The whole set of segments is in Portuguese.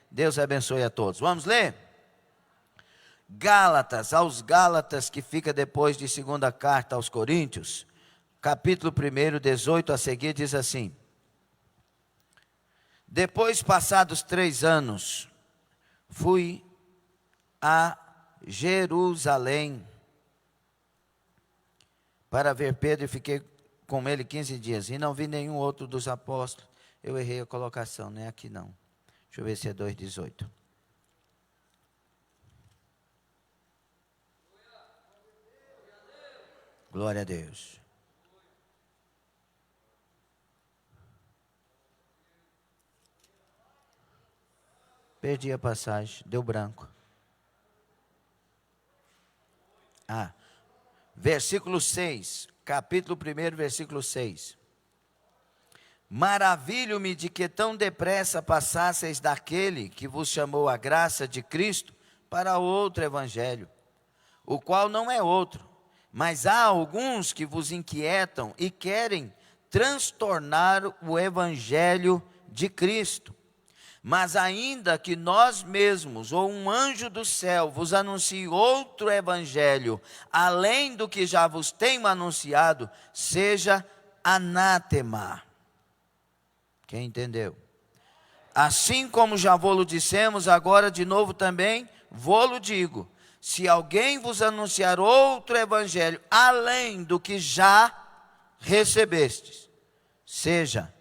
Deus abençoe a todos. Vamos ler? Gálatas, aos Gálatas, que fica depois de segunda carta aos Coríntios, capítulo 1, 18 a seguir, diz assim: depois, passados 3 anos, fui a Jerusalém para ver Pedro e fiquei com ele 15 dias. E não vi nenhum outro dos apóstolos. Eu errei a colocação, não é aqui não. Deixa eu ver se é 2,18. Glória a Deus. Perdi a passagem, deu branco. Versículo 6, capítulo 1, versículo 6. Maravilho-me de que tão depressa passasseis daquele que vos chamou a graça de Cristo para outro evangelho, o qual não é outro, mas há alguns que vos inquietam e querem transtornar o evangelho de Cristo. Mas ainda que nós mesmos, ou um anjo do céu, vos anuncie outro evangelho, além do que já vos tenho anunciado, seja anátema. Quem entendeu? Assim como já vô-lo dissemos, agora de novo também vô-lo digo: se alguém vos anunciar outro evangelho, além do que já recebestes, seja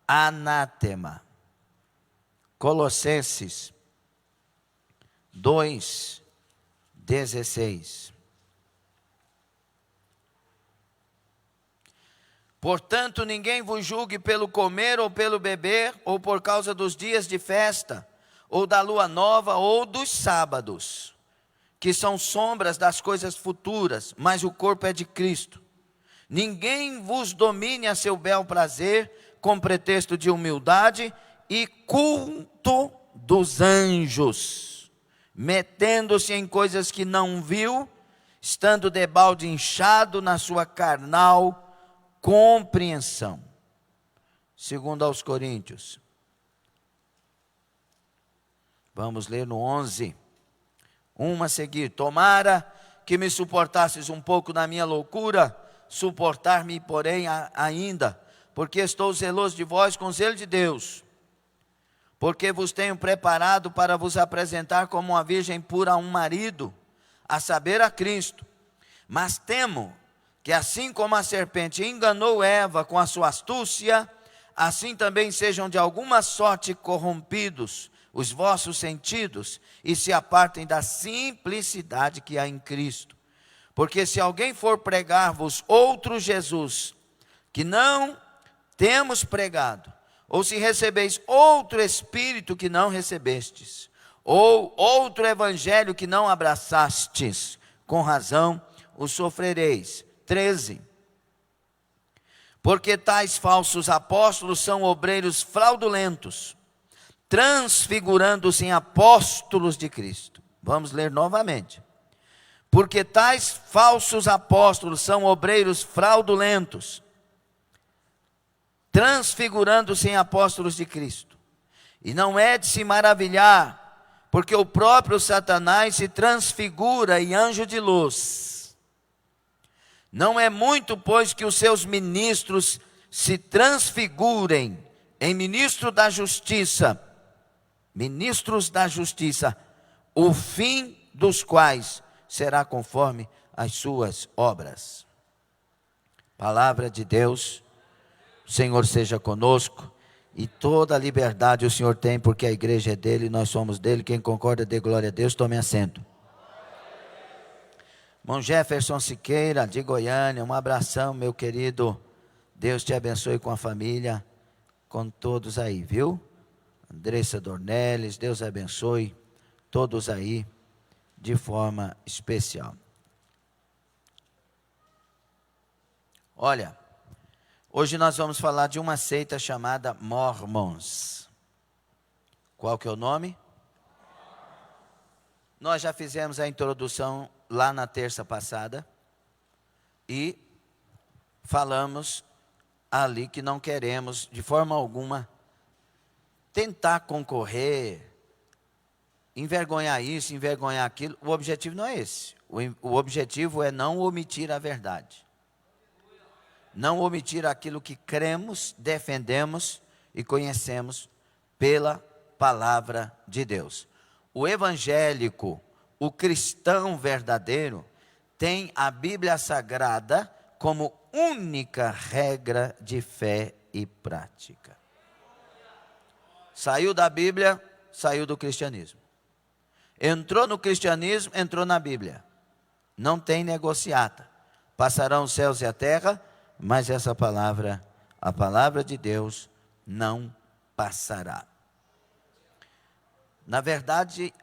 anátema. Colossenses 2,16. Portanto, ninguém vos julgue pelo comer ou pelo beber, ou por causa dos dias de festa, ou da lua nova, ou dos sábados, que são sombras das coisas futuras, mas o corpo é de Cristo. Ninguém vos domine a seu bel prazer, com pretexto de humildade e culto dos anjos, metendo-se em coisas que não viu, estando debalde inchado na sua carnal compreensão. Segundo aos Coríntios. Vamos ler no 11. A seguir. Tomara que me suportasses um pouco na minha loucura, suportar-me, porém, ainda, porque estou zeloso de vós com zelo de Deus. Porque vos tenho preparado para vos apresentar como uma virgem pura a um marido, a saber, a Cristo. Mas temo que assim como a serpente enganou Eva com a sua astúcia, assim também sejam de alguma sorte corrompidos os vossos sentidos e se apartem da simplicidade que há em Cristo. Porque se alguém for pregar-vos outro Jesus, que não temos pregado, ou se recebeis outro Espírito que não recebestes, ou outro Evangelho que não abraçastes, com razão o sofrereis. 13. Porque tais falsos apóstolos são obreiros fraudulentos, transfigurando-se em apóstolos de Cristo. Vamos ler novamente. Porque tais falsos apóstolos são obreiros fraudulentos, transfigurando-se em apóstolos de Cristo. E não é de se maravilhar, porque o próprio Satanás se transfigura em anjo de luz. Não é muito, pois, que os seus ministros se transfigurem em ministros da justiça, o fim dos quais será conforme as suas obras. Palavra de Deus. O Senhor seja conosco, e toda a liberdade o Senhor tem, porque a igreja é dele e nós somos dele. Quem concorda, dê glória a Deus. Tome assento. Irmão Jefferson Siqueira, de Goiânia, um abração, meu querido. Deus te abençoe com a família, com todos aí, viu? Andressa Dornelles, Deus abençoe todos aí, de forma especial. Olha, hoje nós vamos falar de uma seita chamada Mormons. Qual que é o nome? Nós já fizemos a introdução lá na terça passada e falamos ali que não queremos de forma alguma tentar concorrer envergonhar isso, envergonhar aquilo. O objetivo não é esse. O objetivo é não omitir a verdade. Não omitir aquilo que cremos, defendemos e conhecemos pela palavra de Deus. O evangélico, o cristão verdadeiro, tem a Bíblia Sagrada como única regra de fé e prática. Saiu da Bíblia, saiu do cristianismo. Entrou no cristianismo, entrou na Bíblia. Não tem negociata. Passarão os céus e a terra, mas essa palavra, a palavra de Deus, não passará. Na verdade,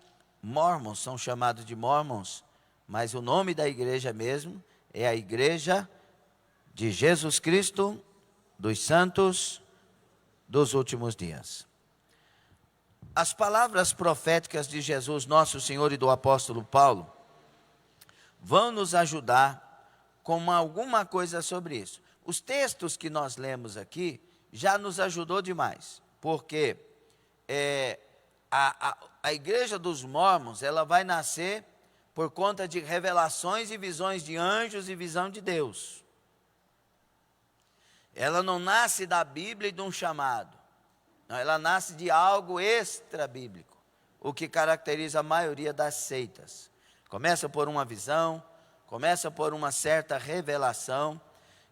mormons são chamados de mormons, mas o nome da igreja mesmo é a Igreja de Jesus Cristo dos Santos dos Últimos Dias. As palavras proféticas de Jesus, nosso Senhor, e do apóstolo Paulo, vão nos ajudar com alguma coisa sobre isso. Os textos que nós lemos aqui já nos ajudou demais, porque a igreja dos mormons, ela vai nascer por conta de revelações e visões de anjos e visão de Deus. Ela não nasce da Bíblia e de um chamado. Não, ela nasce de algo extra-bíblico, o que caracteriza a maioria das seitas. Começa por uma visão, começa por uma certa revelação,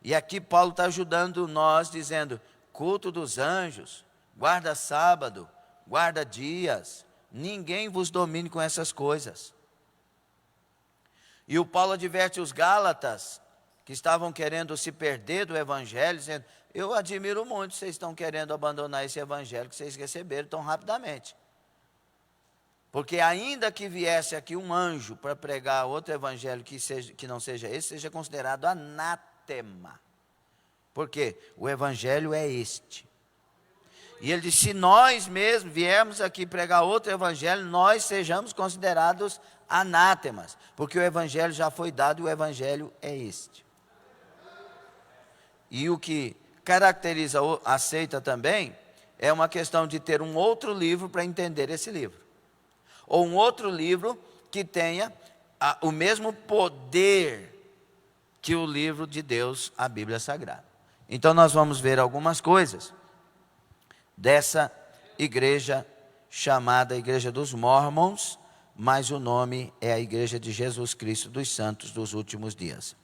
e aqui Paulo está ajudando nós, dizendo, culto dos anjos, guarda sábado, guarda dias, ninguém vos domine com essas coisas. E o Paulo adverte os Gálatas, que estavam querendo se perder do evangelho, dizendo, eu admiro muito, vocês estão querendo abandonar esse evangelho que vocês receberam tão rapidamente. Porque ainda que viesse aqui um anjo para pregar outro evangelho que não seja esse, seja considerado anátema. Porque o evangelho é este. E ele disse, se nós mesmos viermos aqui pregar outro evangelho, nós sejamos considerados anátemas. Porque o evangelho já foi dado e o evangelho é este. E o que caracteriza a seita também é uma questão de ter um outro livro para entender esse livro. Ou um outro livro que tenha o mesmo poder que o livro de Deus, a Bíblia Sagrada. Então nós vamos ver algumas coisas dessa igreja chamada Igreja dos Mormons, mas o nome é a Igreja de Jesus Cristo dos Santos dos Últimos Dias.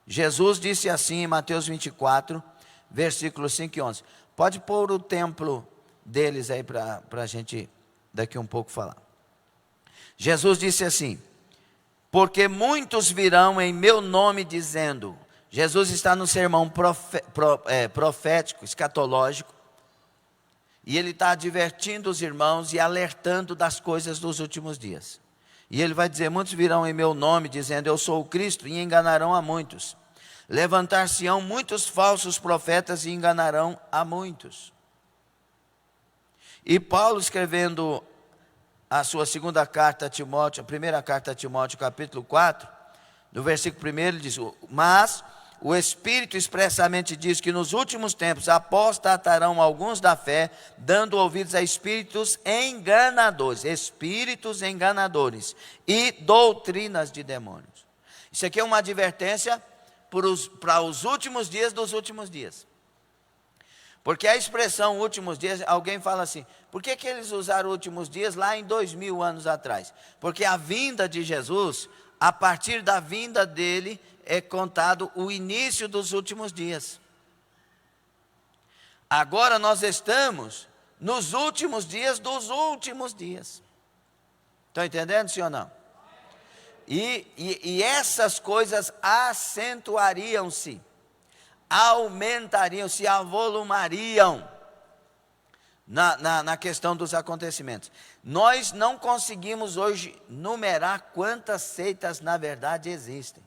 Jesus disse assim em Mateus 24, versículos 5 e 11. Pode pôr o templo deles aí para a gente daqui um pouco falar. Jesus disse assim, porque muitos virão em meu nome dizendo, Jesus está no sermão profético, escatológico, e ele está advertindo os irmãos e alertando das coisas dos últimos dias. E ele vai dizer, muitos virão em meu nome dizendo, eu sou o Cristo, e enganarão a muitos. Levantar-se-ão muitos falsos profetas e enganarão a muitos. E Paulo, escrevendo a sua segunda carta a Timóteo, a primeira carta a Timóteo, capítulo 4, no versículo 1, ele diz, mas o Espírito expressamente diz que nos últimos tempos apostatarão alguns da fé, dando ouvidos a espíritos enganadores e doutrinas de demônios. Isso aqui é uma advertência para os últimos dias dos últimos dias. Porque a expressão últimos dias, alguém fala assim, por que eles usaram últimos dias lá em 2000 anos atrás? Porque a vinda de Jesus, a partir da vinda dele, é contado o início dos últimos dias. Agora nós estamos nos últimos dias dos últimos dias. Estão entendendo, sim ou não? E essas coisas acentuariam-se, aumentariam-se, avolumariam na questão dos acontecimentos. Nós não conseguimos hoje numerar quantas seitas na verdade existem.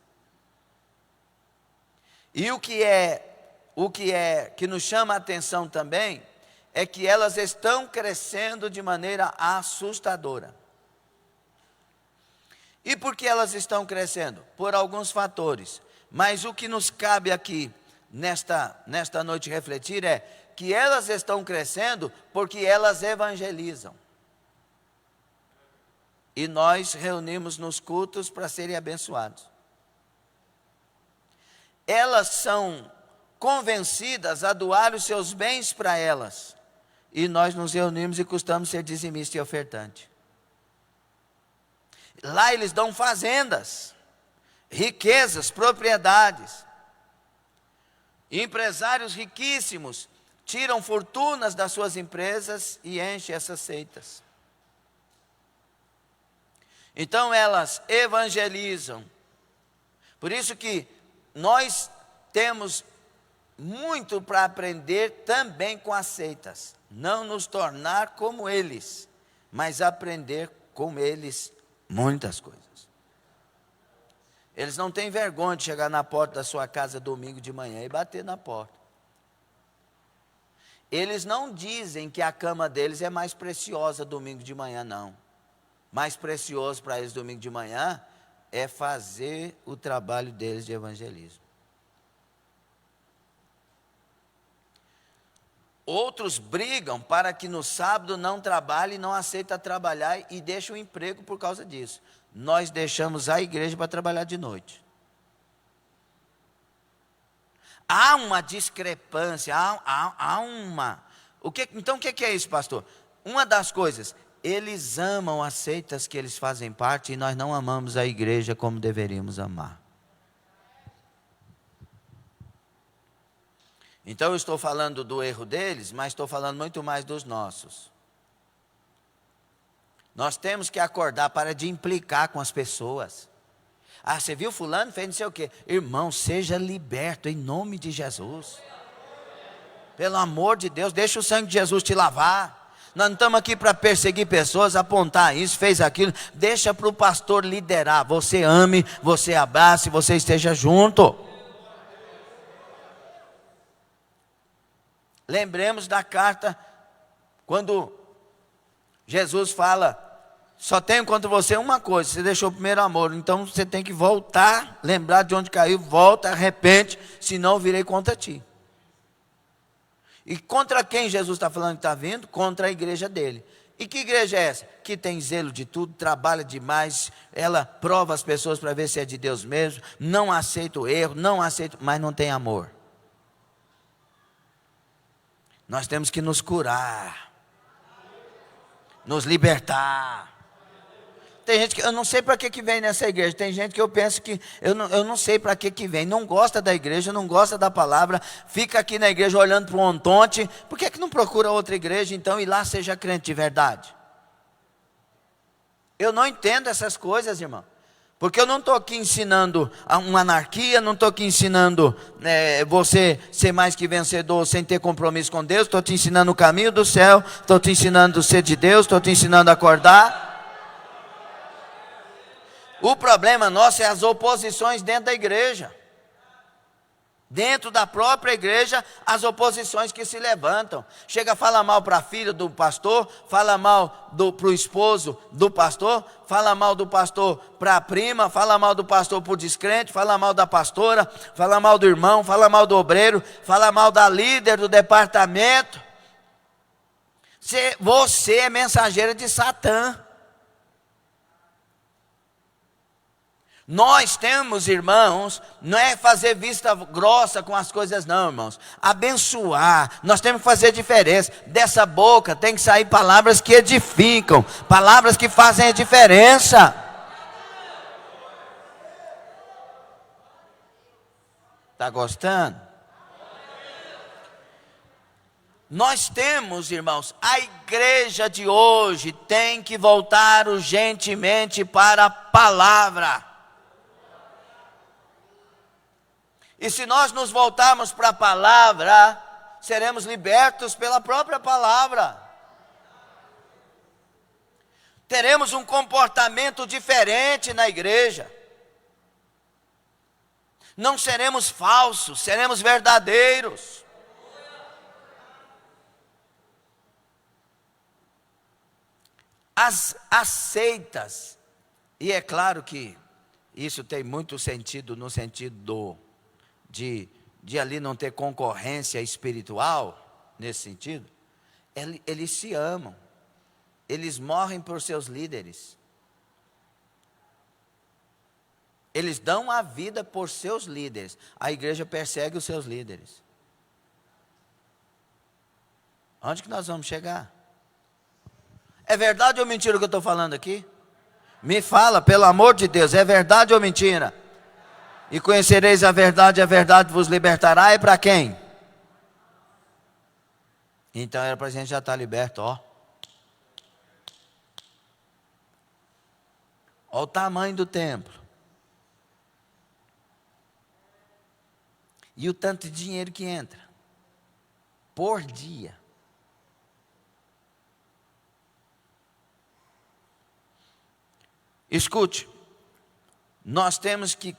E o que nos chama a atenção também é que elas estão crescendo de maneira assustadora. E por que elas estão crescendo? Por alguns fatores. Mas o que nos cabe aqui nesta noite refletir é que elas estão crescendo porque elas evangelizam. e nós reunimos nos cultos para serem abençoados. Elas são convencidas a doar os seus bens para elas, e nós nos reunimos e costumamos ser dizimista e ofertante. Lá eles dão fazendas, riquezas, propriedades. Empresários riquíssimos tiram fortunas das suas empresas e enchem essas seitas. Então elas evangelizam. Por isso que nós temos muito para aprender também com as seitas. Não nos tornar como eles, mas aprender com eles muitas coisas. Eles não têm vergonha de chegar na porta da sua casa domingo de manhã e bater na porta. Eles não dizem que a cama deles é mais preciosa domingo de manhã, não. Mais precioso para eles domingo de manhã é fazer o trabalho deles de evangelismo. Outros brigam para que no sábado não trabalhe, não aceita trabalhar e deixa o emprego por causa disso. Nós deixamos a igreja para trabalhar de noite. Há uma discrepância, há uma... Então o que é isso, pastor? Uma das coisas, eles amam as seitas que eles fazem parte e nós não amamos a igreja como deveríamos amar. Então eu estou falando do erro deles, mas estou falando muito mais dos nossos. Nós temos que acordar para de implicar com as pessoas. Ah, você viu fulano? Fez não sei o quê. Irmão, seja liberto em nome de Jesus. Pelo amor de Deus, deixa o sangue de Jesus te lavar. Nós não estamos aqui para perseguir pessoas, apontar isso, fez aquilo. Deixa para o pastor liderar. Você ame, você abrace, você esteja junto. Lembremos da carta, quando Jesus fala, só tenho contra você uma coisa, você deixou o primeiro amor, então você tem que voltar, lembrar de onde caiu, volta, arrepende, senão eu virei contra ti. E contra quem Jesus está falando que está vindo? Contra a igreja dele. E que igreja é essa? Que tem zelo de tudo, trabalha demais, ela prova as pessoas para ver se é de Deus mesmo, não aceita o erro, mas não tem amor. Nós temos que nos curar, nos libertar. Tem gente que, eu não sei para que vem nessa igreja, tem gente que eu penso que, eu não sei para que vem, não gosta da igreja, não gosta da palavra, fica aqui na igreja olhando para um ontonte, por que não procura outra igreja então e lá seja crente de verdade? Eu não entendo essas coisas, irmão. Porque eu não estou aqui ensinando uma anarquia, não estou aqui ensinando você ser mais que vencedor sem ter compromisso com Deus. Estou te ensinando o caminho do céu, estou te ensinando a ser de Deus, estou te ensinando a acordar. O problema nosso é as oposições dentro da igreja. Dentro da própria igreja, as oposições que se levantam. Chega, fala mal para a filha do pastor, fala mal para o esposo do pastor, fala mal do pastor para a prima, fala mal do pastor para o descrente, fala mal da pastora, fala mal do irmão, fala mal do obreiro, fala mal da líder do departamento. Você é mensageira de Satã. Nós temos, irmãos, não é fazer vista grossa com as coisas não, irmãos. Abençoar, nós temos que fazer diferença. Dessa boca tem que sair palavras que edificam, palavras que fazem a diferença. Está gostando? Nós temos, irmãos, a igreja de hoje tem que voltar urgentemente para a palavra. E se nós nos voltarmos para a palavra, seremos libertos pela própria palavra. Teremos um comportamento diferente na igreja. Não seremos falsos, seremos verdadeiros. As seitas, e é claro que isso tem muito sentido no sentido de ali não ter concorrência espiritual, nesse sentido, eles se amam, eles morrem por seus líderes, Eles dão a vida por seus líderes. A igreja persegue os seus líderes. Onde que nós vamos chegar? É verdade ou mentira o que eu estou falando aqui? Me fala, pelo amor de Deus, é verdade ou mentira? E conhecereis a verdade vos libertará. E para quem? Então era para a gente já estar liberto, ó. Olha o tamanho do templo. E o tanto de dinheiro que entra. Por dia. Escute. Nós temos que,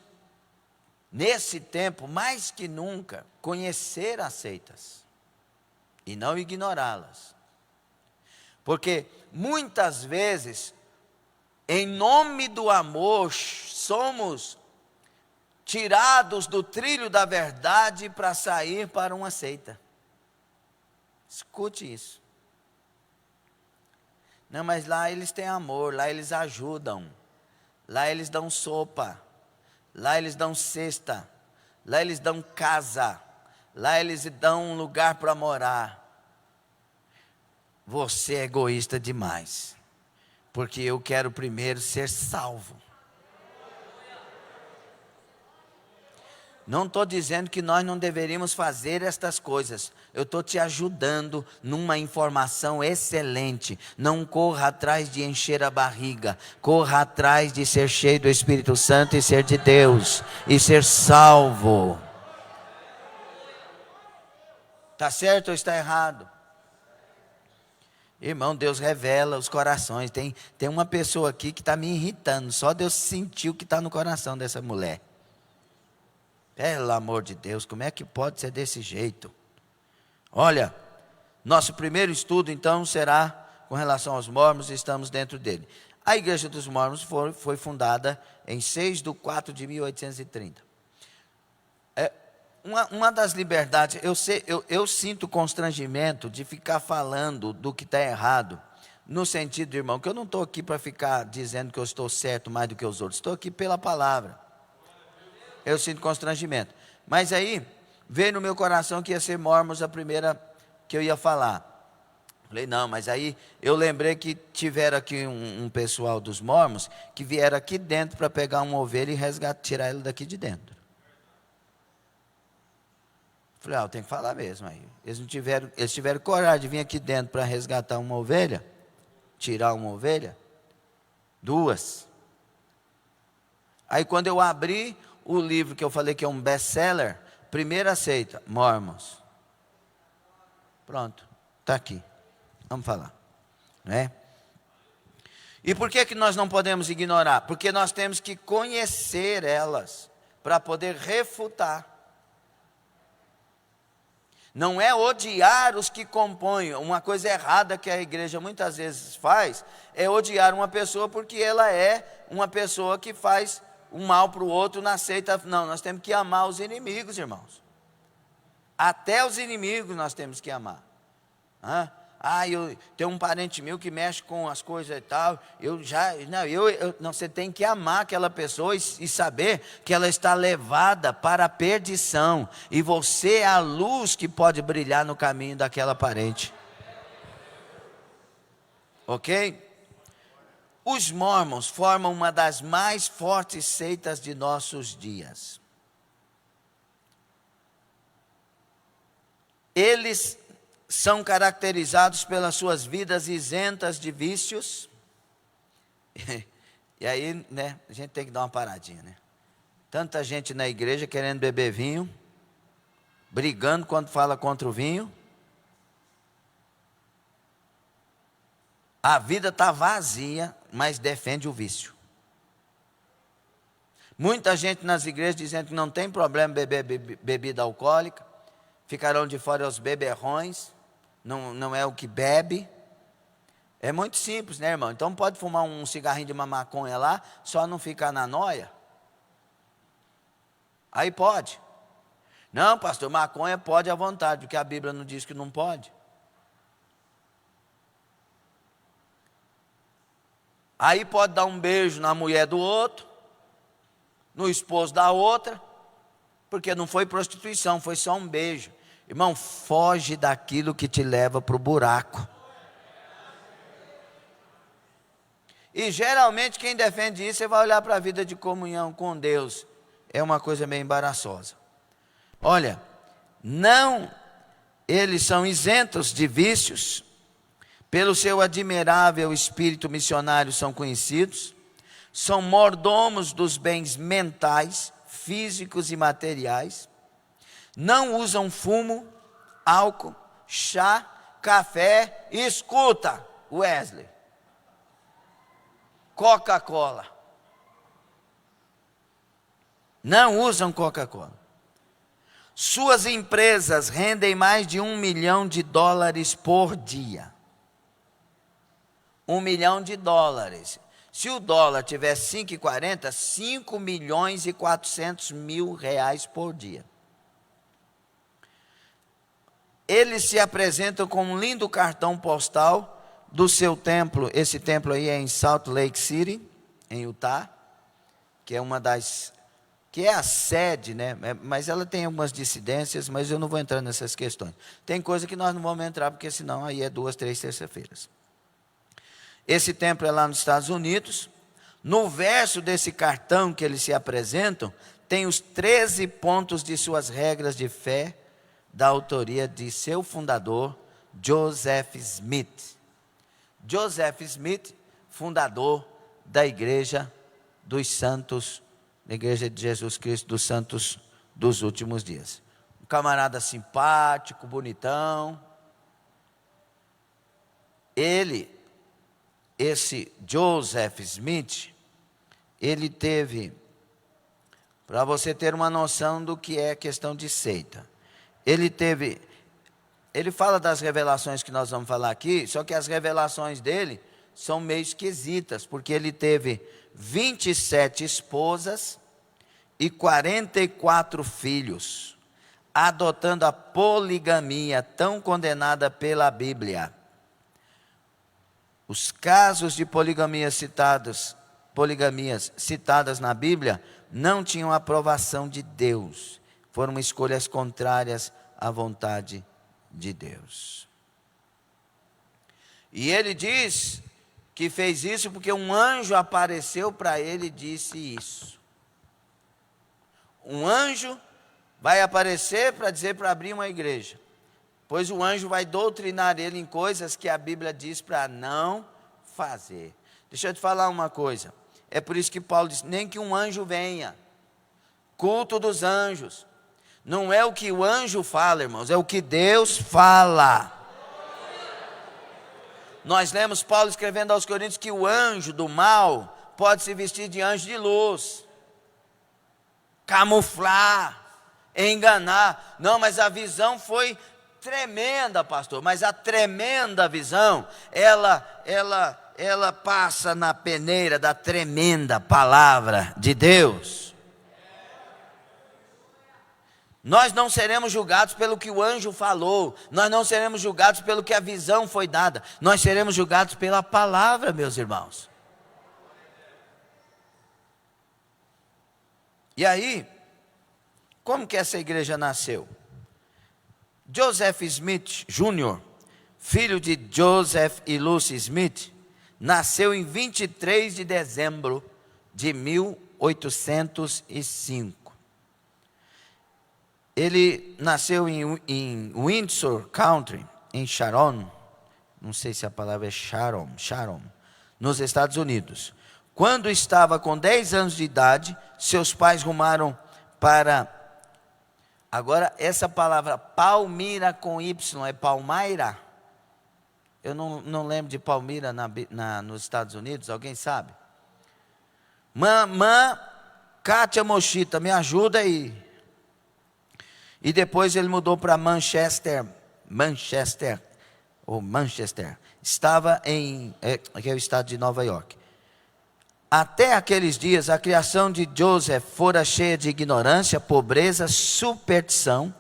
nesse tempo, mais que nunca, conhecer as seitas. E não ignorá-las. Porque muitas vezes, em nome do amor, somos tirados do trilho da verdade para sair para uma seita. Escute isso. Não, mas lá eles têm amor, lá eles ajudam, lá eles dão sopa, lá eles dão cesta, lá eles dão casa, lá eles dão um lugar para morar. Você é egoísta demais, porque eu quero primeiro ser salvo. Não estou dizendo que nós não deveríamos fazer estas coisas. Eu estou te ajudando numa informação excelente. Não corra atrás de encher a barriga. Corra atrás de ser cheio do Espírito Santo e ser de Deus. E ser salvo. Está certo ou está errado? Irmão, Deus revela os corações. Tem uma pessoa aqui que está me irritando. Só Deus sentiu o que está no coração dessa mulher. Pelo amor de Deus, como é que pode ser desse jeito? Olha, nosso primeiro estudo então será com relação aos mormons, estamos dentro dele. A igreja dos mormons foi fundada em 6/4/1830. Uma das liberdades, eu sinto constrangimento de ficar falando do que está errado, no sentido, irmão, que eu não estou aqui para ficar dizendo que eu estou certo mais do que os outros, estou aqui pela palavra. Eu sinto constrangimento. Mas aí, veio no meu coração que ia ser mormons a primeira que eu ia falar. Falei, não, mas aí eu lembrei que tiveram aqui um pessoal dos mormons que vieram aqui dentro para pegar uma ovelha e resgatar, tirar ela daqui de dentro. Falei, eu tenho que falar mesmo aí. Eles tiveram coragem de vir aqui dentro para resgatar uma ovelha, tirar uma ovelha, 2. Aí quando eu abri o livro que eu falei que é um best-seller, primeira seita, Mormons. Pronto, está aqui. Vamos falar. Né? E por que nós não podemos ignorar? Porque nós temos que conhecer elas para poder refutar. Não é odiar os que compõem. Uma coisa errada que a igreja muitas vezes faz é odiar uma pessoa porque ela é uma pessoa que faz um mal para o outro na seita. Não, nós temos que amar os inimigos, irmãos. Até os inimigos nós temos que amar. Eu tenho um parente meu que mexe com as coisas e tal. Não, você tem que amar aquela pessoa e saber que ela está levada para a perdição. E você é a luz que pode brilhar no caminho daquela parente. Ok? Os mormons formam uma das mais fortes seitas de nossos dias. Eles são caracterizados pelas suas vidas isentas de vícios. E aí, né, a gente tem que dar uma paradinha, né? Tanta gente na igreja querendo beber vinho, brigando quando fala contra o vinho. A vida está vazia, mas defende o vício. Muita gente nas igrejas dizendo que não tem problema beber bebida alcoólica, ficarão de fora os beberrões, não é o que bebe. É muito simples, né, irmão? Então pode fumar um cigarrinho de uma maconha lá, só não ficar na noia. Aí pode. Não, pastor, maconha pode à vontade, porque a Bíblia não diz que não pode. Aí pode dar um beijo na mulher do outro, no esposo da outra, porque não foi prostituição, foi só um beijo. Irmão, foge daquilo que te leva para o buraco. E geralmente quem defende isso, você vai olhar para a vida de comunhão com Deus. É uma coisa meio embaraçosa. Olha, não, eles são isentos de vícios, pelo seu admirável espírito missionário são conhecidos, são mordomos dos bens mentais, físicos e materiais, não usam fumo, álcool, chá, café, e escuta, Wesley, Coca-Cola. Não usam Coca-Cola. Suas empresas rendem mais de $1 milhão por dia. $1 milhão. Se o dólar tivesse 5,40, R$ 5.400.000 por dia. Eles se apresentam com um lindo cartão postal do seu templo. Esse templo aí é em Salt Lake City, em Utah, que é que é a sede, né? Mas ela tem algumas dissidências, mas eu não vou entrar nessas questões. Tem coisa que nós não vamos entrar, porque senão aí é 2, 3 terça-feiras. Esse templo é lá nos Estados Unidos. No verso desse cartão que eles se apresentam, tem os 13 pontos de suas regras de fé, da autoria de seu fundador, Joseph Smith. Joseph Smith, fundador da Igreja dos Santos, da Igreja de Jesus Cristo dos Santos dos Últimos Dias. Um camarada simpático, bonitão. Esse Joseph Smith, ele teve, para você ter uma noção do que é questão de seita, ele fala das revelações que nós vamos falar aqui, só que as revelações dele são meio esquisitas, porque ele teve 27 esposas e 44 filhos, adotando a poligamia tão condenada pela Bíblia. Os casos de poligamias citadas na Bíblia não tinham aprovação de Deus, foram escolhas contrárias à vontade de Deus. E ele diz que fez isso porque um anjo apareceu para ele e disse isso. Um anjo vai aparecer para dizer para abrir uma igreja, pois o anjo vai doutrinar ele em coisas que a Bíblia diz para não fazer. Deixa eu te falar uma coisa, é por isso que Paulo diz, nem que um anjo venha, culto dos anjos, não é o que o anjo fala, irmãos, é o que Deus fala. Nós lemos Paulo escrevendo aos Coríntios que o anjo do mal pode se vestir de anjo de luz, camuflar, enganar. Não, mas a visão foi tremenda, pastor, mas a tremenda visão, ela passa na peneira da tremenda palavra de Deus. Nós não seremos julgados pelo que o anjo falou, nós não seremos julgados pelo que a visão foi dada, nós seremos julgados pela palavra, meus irmãos. E aí, como que essa igreja nasceu? Joseph Smith Jr., filho de Joseph e Lucy Smith, nasceu em 23 de dezembro de 1805. Ele nasceu em Windsor Country, em Sharon, não sei se a palavra é Sharon, nos Estados Unidos. Quando estava com 10 anos de idade, seus pais rumaram para, agora essa palavra Palmira com Y, é Palmaira? Eu não lembro de Palmira nos Estados Unidos, alguém sabe? Mamã Kátia Mochita, me ajuda aí. E depois ele mudou para Manchester, estava que é o estado de Nova York. Até aqueles dias, a criação de Joseph fora cheia de ignorância, pobreza, superstição,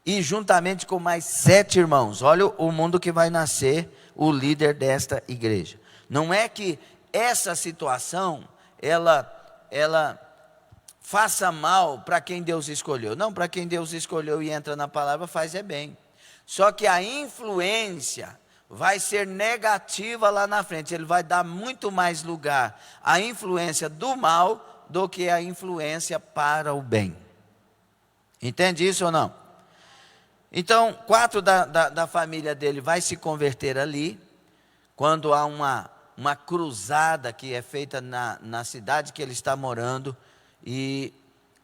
e juntamente com mais 7 irmãos, olha o mundo que vai nascer o líder desta igreja. Não é que essa situação, ela faça mal para quem Deus escolheu. Não, para quem Deus escolheu e entra na palavra, faz bem. Só que a influência vai ser negativa lá na frente. Ele vai dar muito mais lugar à influência do mal do que à influência para o bem. Entende isso ou não? Então, 4 da família dele vai se converter ali, quando há uma cruzada que é feita na cidade que ele está morando, e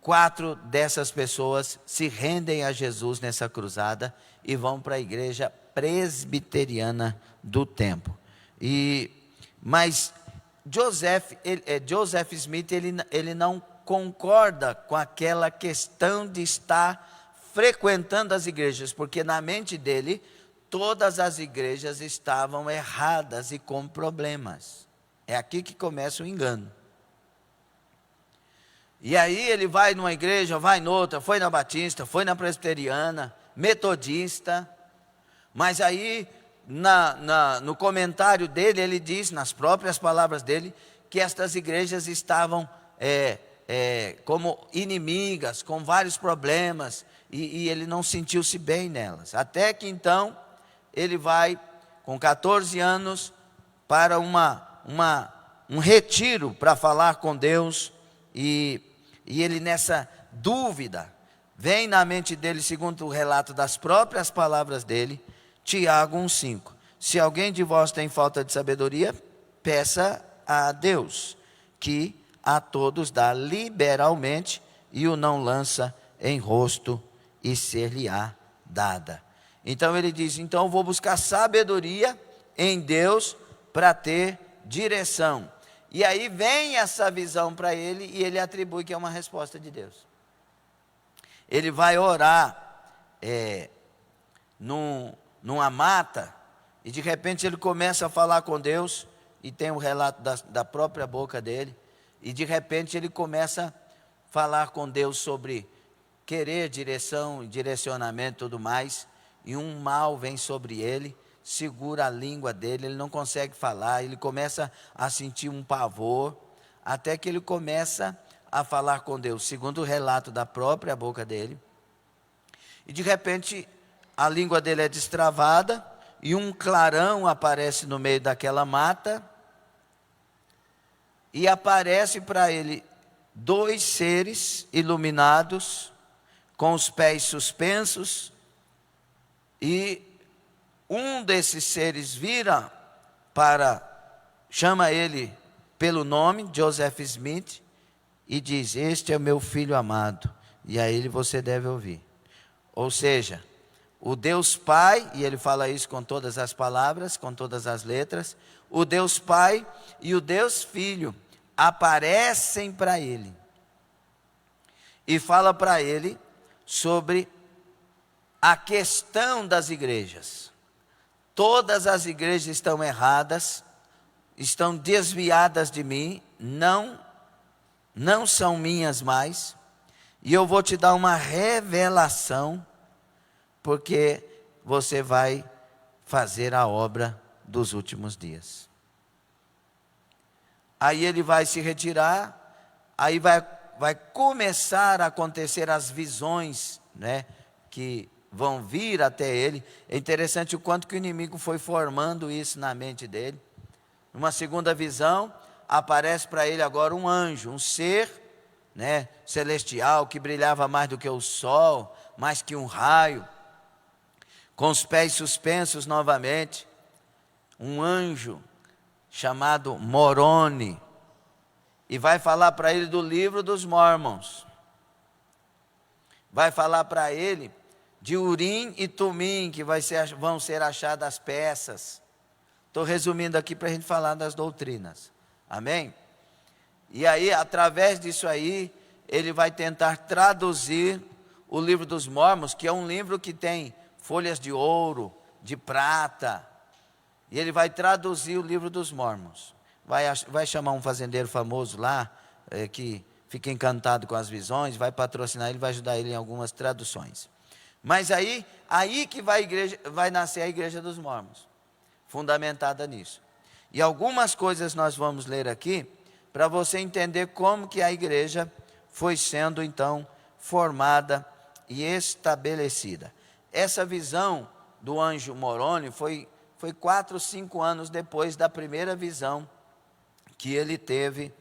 4 dessas pessoas se rendem a Jesus nessa cruzada e vão para a igreja presbiteriana do tempo. Mas Joseph Smith, ele não concorda com aquela questão de estar frequentando as igrejas, porque na mente dele, todas as igrejas estavam erradas e com problemas. É aqui que começa o engano. E aí ele vai numa igreja, vai noutra, foi na batista, foi na presbiteriana, metodista, mas aí no comentário dele, ele diz, nas próprias palavras dele, que estas igrejas estavam como inimigas, com vários problemas, e ele não sentiu-se bem nelas. Até que então, ele vai, com 14 anos, para um retiro para falar com Deus, e ele nessa dúvida, vem na mente dele, segundo o relato das próprias palavras dele, Tiago 1,5. Se alguém de vós tem falta de sabedoria, peça a Deus, que a todos dá liberalmente, e o não lança em rosto, e ser-lhe-á dada. Então ele diz, então eu vou buscar sabedoria em Deus para ter direção. E aí vem essa visão para ele e ele atribui que é uma resposta de Deus. Ele vai orar numa mata e de repente ele começa a falar com Deus, e tem um relato da própria boca dele, e de repente ele começa a falar com Deus sobre querer direção, direcionamento e tudo mais, e um mal vem sobre ele, segura a língua dele, ele não consegue falar, ele começa a sentir um pavor, até que ele começa a falar com Deus, segundo o relato da própria boca dele, e de repente a língua dele é destravada, e um clarão aparece no meio daquela mata, e aparece para ele 2 seres iluminados, com os pés suspensos, e um desses seres vira chama ele pelo nome, Joseph Smith, e diz, este é o meu filho amado, e a ele você deve ouvir. Ou seja, o Deus Pai, e ele fala isso com todas as palavras, com todas as letras, o Deus Pai e o Deus Filho aparecem para ele, e fala para ele sobre a questão das igrejas. Todas as igrejas estão erradas, estão desviadas de mim, não são minhas mais, e eu vou te dar uma revelação, porque você vai fazer a obra dos últimos dias. Aí ele vai se retirar, aí vai começar a acontecer as visões, né, que vão vir até ele. É interessante o quanto que o inimigo foi formando isso na mente dele. Numa segunda visão, aparece para ele agora um anjo, um ser, né, celestial, que brilhava mais do que o sol, mais que um raio, com os pés suspensos novamente, um anjo chamado Moroni, e vai falar para ele do livro dos Mormons, vai falar para ele de Urim e Tumim, que vão ser achadas peças. Estou resumindo aqui para a gente falar das doutrinas, amém? E aí, através disso aí, ele vai tentar traduzir o livro dos Mormons, que é um livro que tem folhas de ouro, de prata, e ele vai traduzir o livro dos Mormons. Vai chamar um fazendeiro famoso lá, que fica encantado com as visões, vai patrocinar ele, vai ajudar ele em algumas traduções. Mas aí que vai nascer a igreja dos Mormons, fundamentada nisso. E algumas coisas nós vamos ler aqui, para você entender como que a igreja foi sendo então formada e estabelecida. Essa visão do anjo Moroni foi 4 ou 5 anos depois da primeira visão que ele teve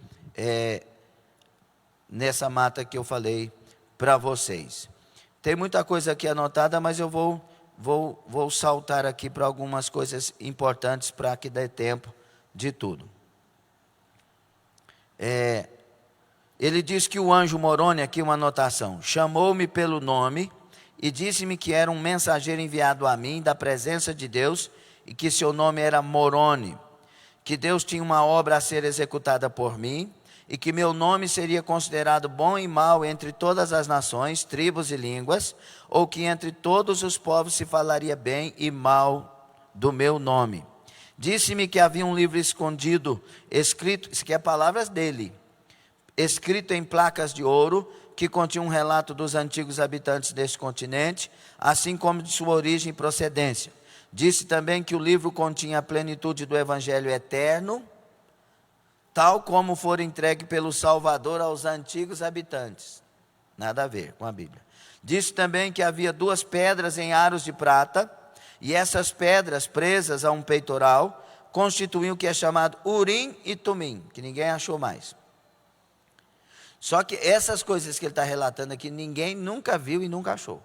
nessa mata que eu falei para vocês. Tem muita coisa aqui anotada, mas eu vou saltar aqui para algumas coisas importantes para que dê tempo de tudo. Ele diz que o anjo Moroni, aqui uma anotação, chamou-me pelo nome e disse-me que era um mensageiro enviado a mim da presença de Deus e que seu nome era Moroni, que Deus tinha uma obra a ser executada por mim e que meu nome seria considerado bom e mau entre todas as nações, tribos e línguas, ou que entre todos os povos se falaria bem e mal do meu nome. Disse-me que havia um livro escondido, escrito, isso aqui é palavras dele, escrito em placas de ouro, que continha um relato dos antigos habitantes deste continente, assim como de sua origem e procedência. Disse também que o livro continha a plenitude do evangelho eterno, tal como for entregue pelo Salvador aos antigos habitantes. Nada a ver com a Bíblia. Disse também que havia 2 pedras em aros de prata, e essas pedras presas a um peitoral constituíam o que é chamado Urim e Tumim, que ninguém achou mais. Só que essas coisas que ele está relatando aqui, ninguém nunca viu e nunca achou.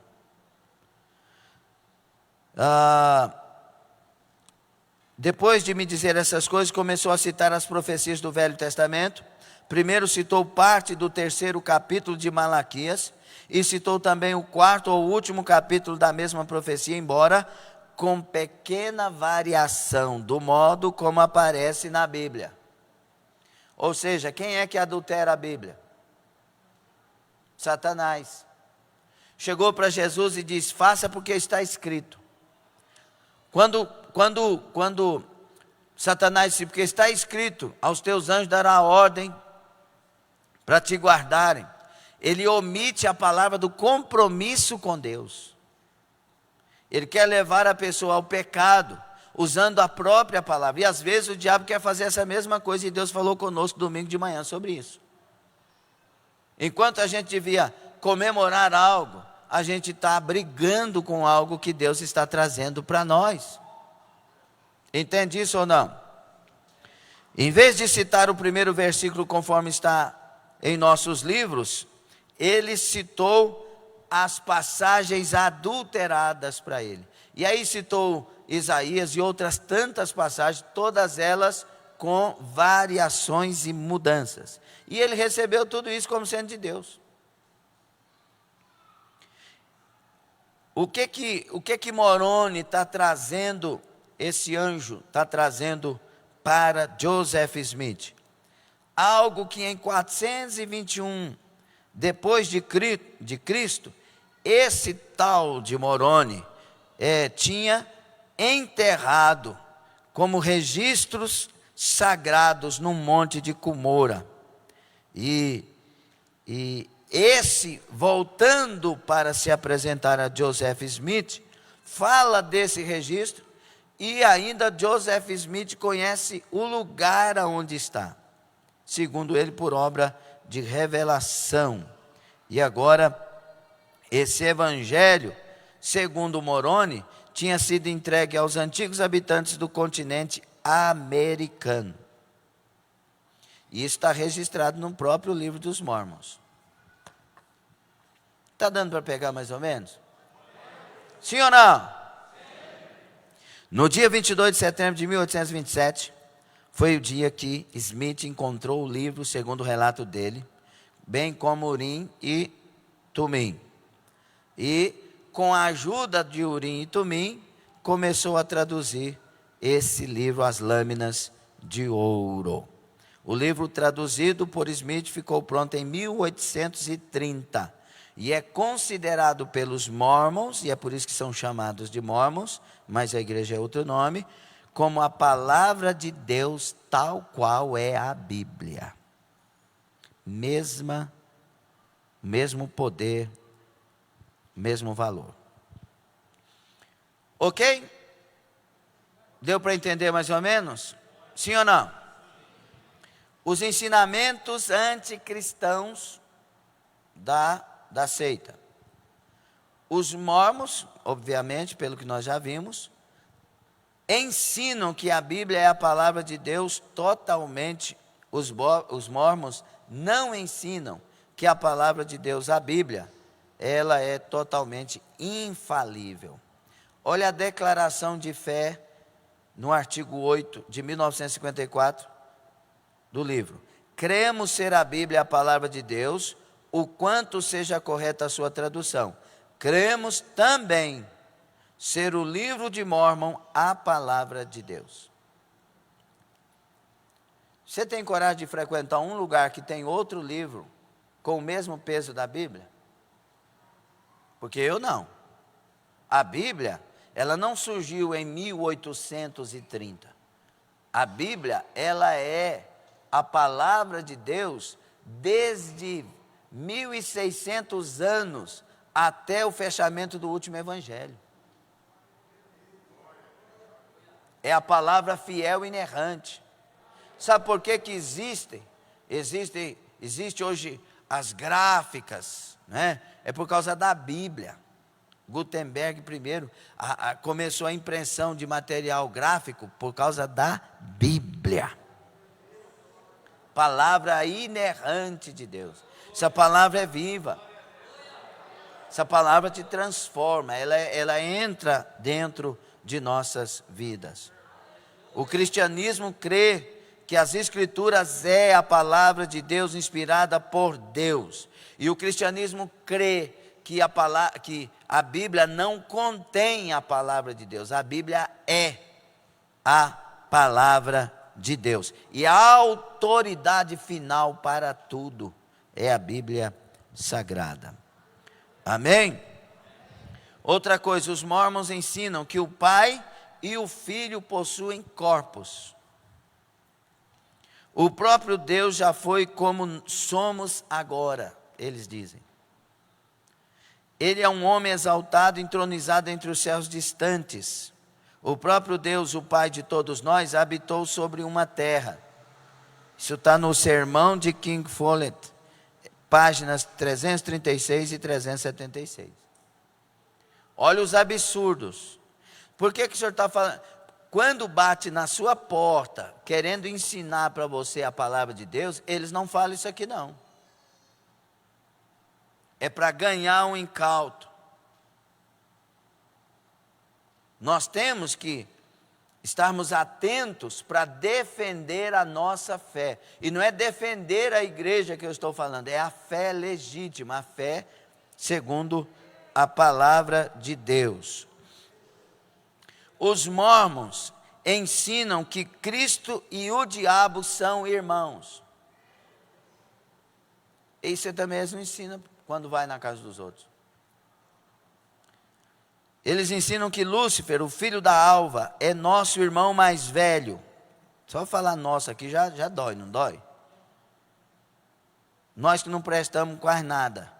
Depois de me dizer essas coisas, começou a citar as profecias do Velho Testamento. Primeiro citou parte do 3º capítulo de Malaquias, e citou também o 4º ou último capítulo da mesma profecia, embora com pequena variação do modo como aparece na Bíblia. Ou seja, quem é que adultera a Bíblia? Satanás. Chegou para Jesus e disse: faça porque está escrito. Quando Satanás disse: porque está escrito, aos teus anjos dará ordem para te guardarem, ele omite a palavra do compromisso com Deus. Ele quer levar a pessoa ao pecado, usando a própria palavra. E às vezes o diabo quer fazer essa mesma coisa, e Deus falou conosco domingo de manhã sobre isso. Enquanto a gente devia comemorar algo, a gente está brigando com algo que Deus está trazendo para nós. Entende isso ou não? Em vez de citar o primeiro versículo conforme está em nossos livros, ele citou as passagens adulteradas para ele. E aí citou Isaías e outras tantas passagens, todas elas com variações e mudanças. E ele recebeu tudo isso como sendo de Deus. O que Moroni está trazendo, esse anjo está trazendo para Joseph Smith? Algo que em 421 depois de Cristo, esse tal de Moroni tinha enterrado como registros sagrados num monte de Cumorah. E esse, voltando para se apresentar a Joseph Smith, fala desse registro, e ainda Joseph Smith conhece o lugar onde está, segundo ele, por obra de revelação. E agora, esse evangelho, segundo Moroni, tinha sido entregue aos antigos habitantes do continente americano. E isso está registrado no próprio livro dos Mormons. Está dando para pegar mais ou menos? Sim ou não? Sim. No dia 22 de setembro de 1827, foi o dia que Smith encontrou o livro, segundo o relato dele, bem como Urim e Tumim. E, com a ajuda de Urim e Tumim, começou a traduzir esse livro, as lâminas de ouro. O livro traduzido por Smith ficou pronto em 1830 e é considerado pelos Mormons, e é por isso que são chamados de Mormons, mas a igreja é outro nome, como a palavra de Deus tal qual é a Bíblia. Mesmo poder, mesmo valor. Ok? Deu para entender mais ou menos? Sim ou não? Os ensinamentos anticristãos da seita. Os mormons, obviamente, pelo que nós já vimos, ensinam que a Bíblia é a palavra de Deus totalmente. Os mormons não ensinam que a palavra de Deus, a Bíblia, ela é totalmente infalível. Olha a declaração de fé no artigo 8 de 1954 do livro. Cremos ser a Bíblia a palavra de Deus, o quanto seja correta a sua tradução. Cremos também ser o livro de Mórmon a palavra de Deus. Você tem coragem de frequentar um lugar que tem outro livro com o mesmo peso da Bíblia? Porque eu não. A Bíblia, ela não surgiu em 1830. A Bíblia, ela é a palavra de Deus desde 1600 anos até o fechamento do último evangelho. É a palavra fiel e inerrante. Sabe por que existe hoje as gráficas, né? É por causa da Bíblia. Gutenberg primeiro começou a impressão de material gráfico por causa da Bíblia. Palavra inerrante de Deus. Essa palavra é viva. Essa palavra te transforma, ela entra dentro de nossas vidas. O cristianismo crê que as Escrituras é a palavra de Deus inspirada por Deus. E o cristianismo crê que a Bíblia não contém a palavra de Deus. A Bíblia é a palavra de Deus. E a autoridade final para tudo é a Bíblia Sagrada. Amém? Outra coisa, os mormons ensinam que o Pai e o Filho possuem corpos. O próprio Deus já foi como somos agora, eles dizem. Ele é um homem exaltado, entronizado entre os céus distantes. O próprio Deus, o Pai de todos nós, habitou sobre uma terra. Isso está no sermão de King Follett, páginas 336 e 376. Olha os absurdos. Por que o senhor está falando? Quando bate na sua porta, querendo ensinar para você a palavra de Deus, eles não falam isso aqui não. É para ganhar um incauto. Nós temos que estarmos atentos para defender a nossa fé. E não é defender a igreja que eu estou falando, é a fé legítima, a fé segundo a palavra de Deus. Os mormons ensinam que Cristo e o diabo são irmãos. Isso você também não ensina quando vai na casa dos outros. Eles ensinam que Lúcifer, o filho da alva, é nosso irmão mais velho. Só falar nosso aqui já dói, não dói? Nós que não prestamos quase nada,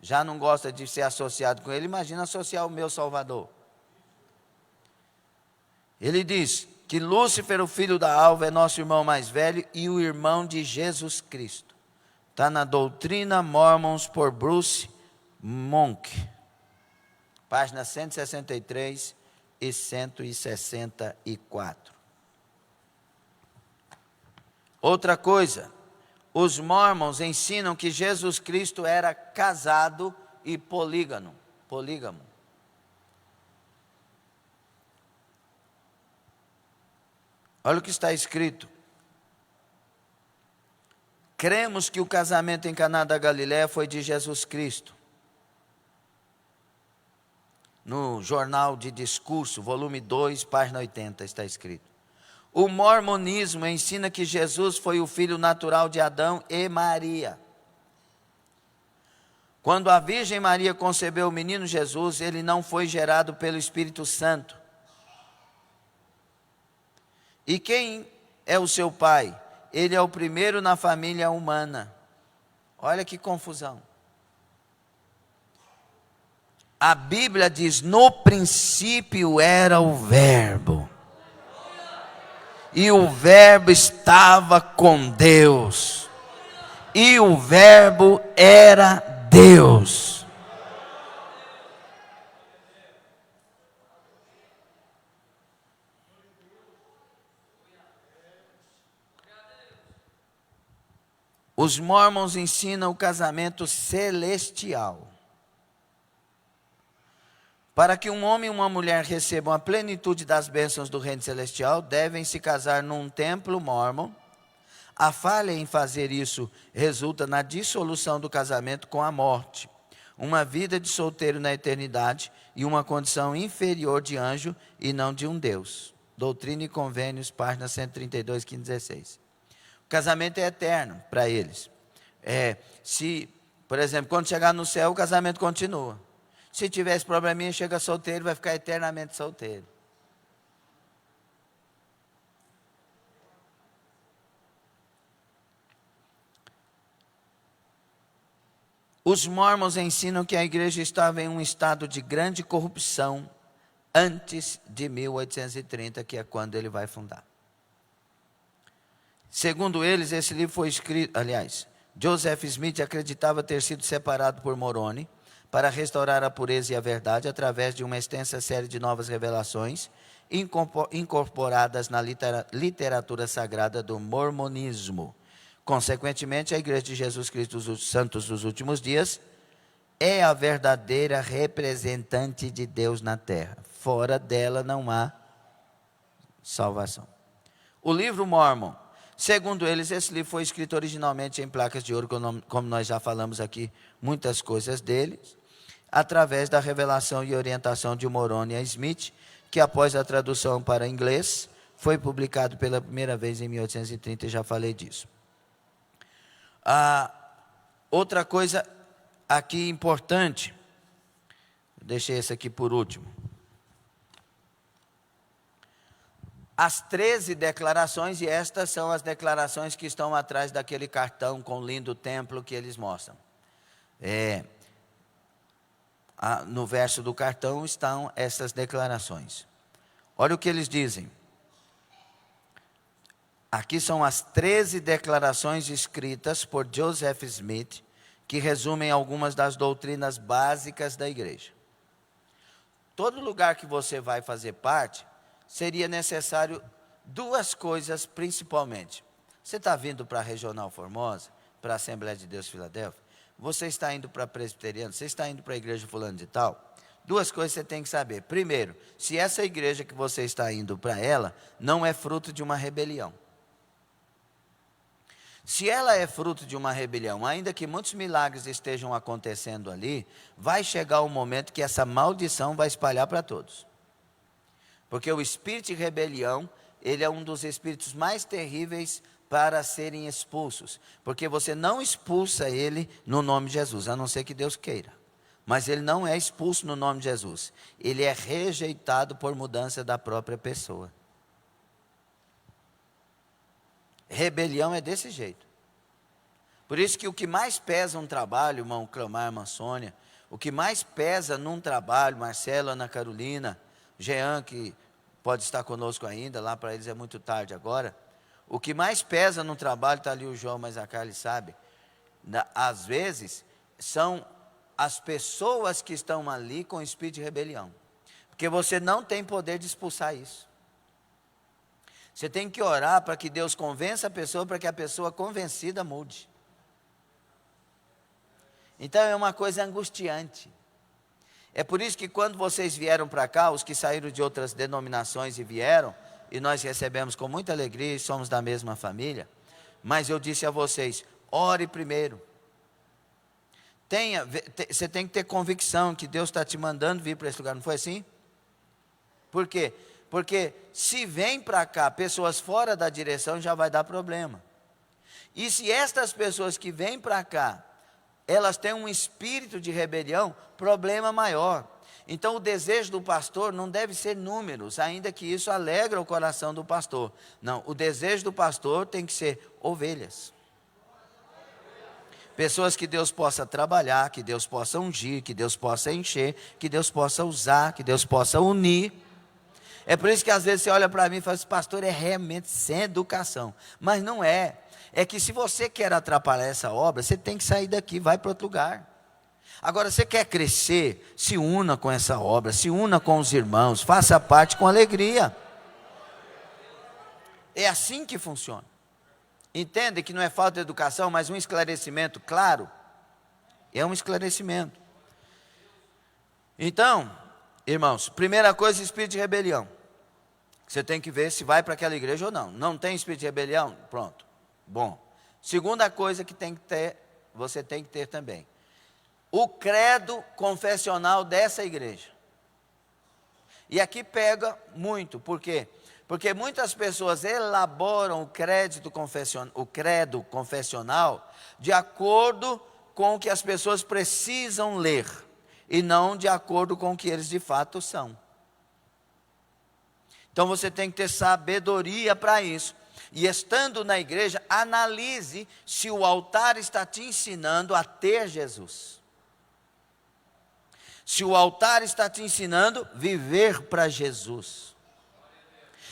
já não gosta de ser associado com ele, imagina associar o meu Salvador. Ele diz que Lúcifer, o filho da alva, é nosso irmão mais velho e o irmão de Jesus Cristo. Está na Doutrina Mormons por Bruce Monk, páginas 163 e 164. Outra coisa, os mormons ensinam que Jesus Cristo era casado e polígamo. Olha o que está escrito. Cremos que o casamento em Caná da Galileia foi de Jesus Cristo. No Jornal de Discurso, volume 2, página 80, está escrito. O mormonismo ensina que Jesus foi o filho natural de Adão e Maria. Quando a Virgem Maria concebeu o menino Jesus, ele não foi gerado pelo Espírito Santo. E quem é o seu pai? Ele é o primeiro na família humana. Olha que confusão. A Bíblia diz, no princípio era o Verbo. E o Verbo estava com Deus. E o Verbo era Deus. Os mormons ensinam o casamento celestial. Para que um homem e uma mulher recebam a plenitude das bênçãos do reino celestial, devem se casar num templo mórmon. A falha em fazer isso resulta na dissolução do casamento com a morte, uma vida de solteiro na eternidade e uma condição inferior de anjo e não de um Deus. Doutrina e Convênios, página 132, 15, 16. O casamento é eterno para eles. Por exemplo, quando chegar no céu, o casamento continua. Se tiver esse probleminha, chega solteiro, vai ficar eternamente solteiro. Os mormons ensinam que a igreja estava em um estado de grande corrupção antes de 1830, que é quando ele vai fundar. Segundo eles, esse livro foi escrito, aliás, Joseph Smith acreditava ter sido separado por Moroni para restaurar a pureza e a verdade através de uma extensa série de novas revelações incorporadas na literatura sagrada do mormonismo. Consequentemente, a Igreja de Jesus Cristo dos Santos dos Últimos Dias é a verdadeira representante de Deus na terra. Fora dela não há salvação. O livro Mórmon, segundo eles, esse livro foi escrito originalmente em placas de ouro, como nós já falamos aqui, muitas coisas deles, através da revelação e orientação de Moroni a Smith, que após a tradução para inglês, foi publicado pela primeira vez em 1830, já falei disso. Outra coisa aqui importante, deixei esse aqui por último. As 13 declarações, e estas são as declarações que estão atrás daquele cartão com o lindo templo que eles mostram. No verso do cartão estão essas declarações. Olha o que eles dizem. Aqui são as 13 declarações escritas por Joseph Smith, que resumem algumas das doutrinas básicas da igreja. Todo lugar que você vai fazer parte, seria necessário duas coisas principalmente. Você está vindo para a Regional Formosa, para a Assembleia de Deus Filadélfia? Você está indo para presbiteriano? Você está indo para a igreja fulano de tal? Duas coisas você tem que saber. Primeiro, se essa igreja que você está indo para ela, não é fruto de uma rebelião. Se ela é fruto de uma rebelião, ainda que muitos milagres estejam acontecendo ali, vai chegar um momento que essa maldição vai espalhar para todos. Porque o espírito de rebelião, ele é um dos espíritos mais terríveis para serem expulsos. Porque você não expulsa ele no nome de Jesus, a não ser que Deus queira. Mas ele não é expulso no nome de Jesus. Ele é rejeitado por mudança da própria pessoa. Rebelião é desse jeito. Por isso que o que mais pesa um trabalho, irmão Clamar, irmã Sônia, o que mais pesa num trabalho, Marcelo, Ana Carolina, Jean, que pode estar conosco ainda, lá para eles é muito tarde agora. O que mais pesa no trabalho, está ali o João, mas a Carly sabe, às vezes, são as pessoas que estão ali com espírito de rebelião. Porque você não tem poder de expulsar isso. Você tem que orar para que Deus convença a pessoa, para que a pessoa convencida mude. Então é uma coisa angustiante. É por isso que quando vocês vieram para cá, os que saíram de outras denominações e vieram, e nós recebemos com muita alegria, e somos da mesma família, mas eu disse a vocês, ore primeiro. Você tem que ter convicção que Deus está te mandando vir para esse lugar, não foi assim? Por quê? Porque se vem para cá pessoas fora da direção, já vai dar problema. E se estas pessoas que vêm para cá, elas têm um espírito de rebelião, problema maior. Então o desejo do pastor não deve ser números, ainda que isso alegra o coração do pastor. Não, o desejo do pastor tem que ser ovelhas. Pessoas que Deus possa trabalhar, que Deus possa ungir, que Deus possa encher, que Deus possa usar, que Deus possa unir. É por isso que às vezes você olha para mim e fala assim, pastor, é realmente sem educação. Mas não é. É que se você quer atrapalhar essa obra, você tem que sair daqui, vai para outro lugar. Agora, você quer crescer, se una com essa obra, se una com os irmãos, faça parte com alegria. É assim que funciona. Entende que não é falta de educação, mas um esclarecimento claro. É um esclarecimento. Então, irmãos, primeira coisa, espírito de rebelião. Você tem que ver se vai para aquela igreja ou não. Não tem espírito de rebelião? Pronto. Bom. Segunda coisa que tem que ter, você tem que ter também. O credo confessional dessa igreja. E aqui pega muito, por quê? Porque muitas pessoas elaboram o credo confessional de acordo com o que as pessoas precisam ler, e não de acordo com o que eles de fato são. Então você tem que ter sabedoria para isso. E estando na igreja, analise se o altar está te ensinando a ter Jesus. Se o altar está te ensinando a viver para Jesus.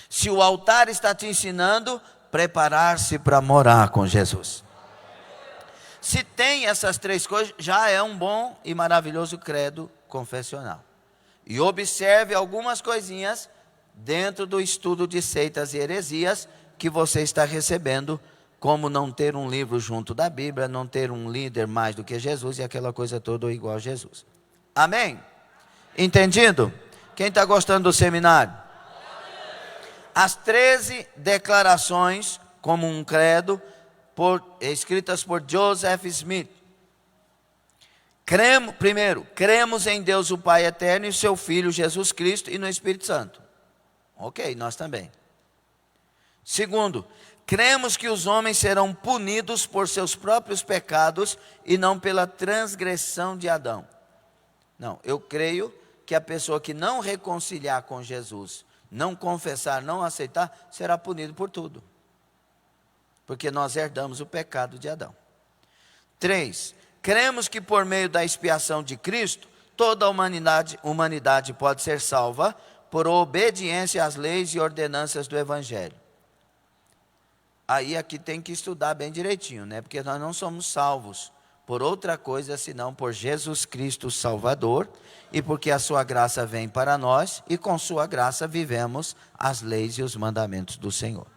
Se o altar está te ensinando a preparar-se para morar com Jesus. Se tem essas três coisas, já é um bom e maravilhoso credo confessional. E observe algumas coisinhas dentro do estudo de seitas e heresias que você está recebendo, como não ter um livro junto da Bíblia, não ter um líder mais do que Jesus e aquela coisa toda igual a Jesus. Amém? Entendido? Quem está gostando do seminário? As 13 declarações como um credo, escritas por Joseph Smith. Primeiro, cremos em Deus o Pai eterno e seu Filho Jesus Cristo e no Espírito Santo. Ok, nós também. Segundo, cremos que os homens serão punidos por seus próprios pecados e não pela transgressão de Adão. Não, eu creio que a pessoa que não reconciliar com Jesus, não confessar, não aceitar, será punido por tudo. Porque nós herdamos o pecado de Adão. 3, cremos que por meio da expiação de Cristo, toda a humanidade pode ser salva por obediência às leis e ordenanças do Evangelho. Aí aqui tem que estudar bem direitinho, né? Porque nós não somos salvos por outra coisa senão por Jesus Cristo Salvador, e porque a sua graça vem para nós, e com sua graça vivemos as leis e os mandamentos do Senhor.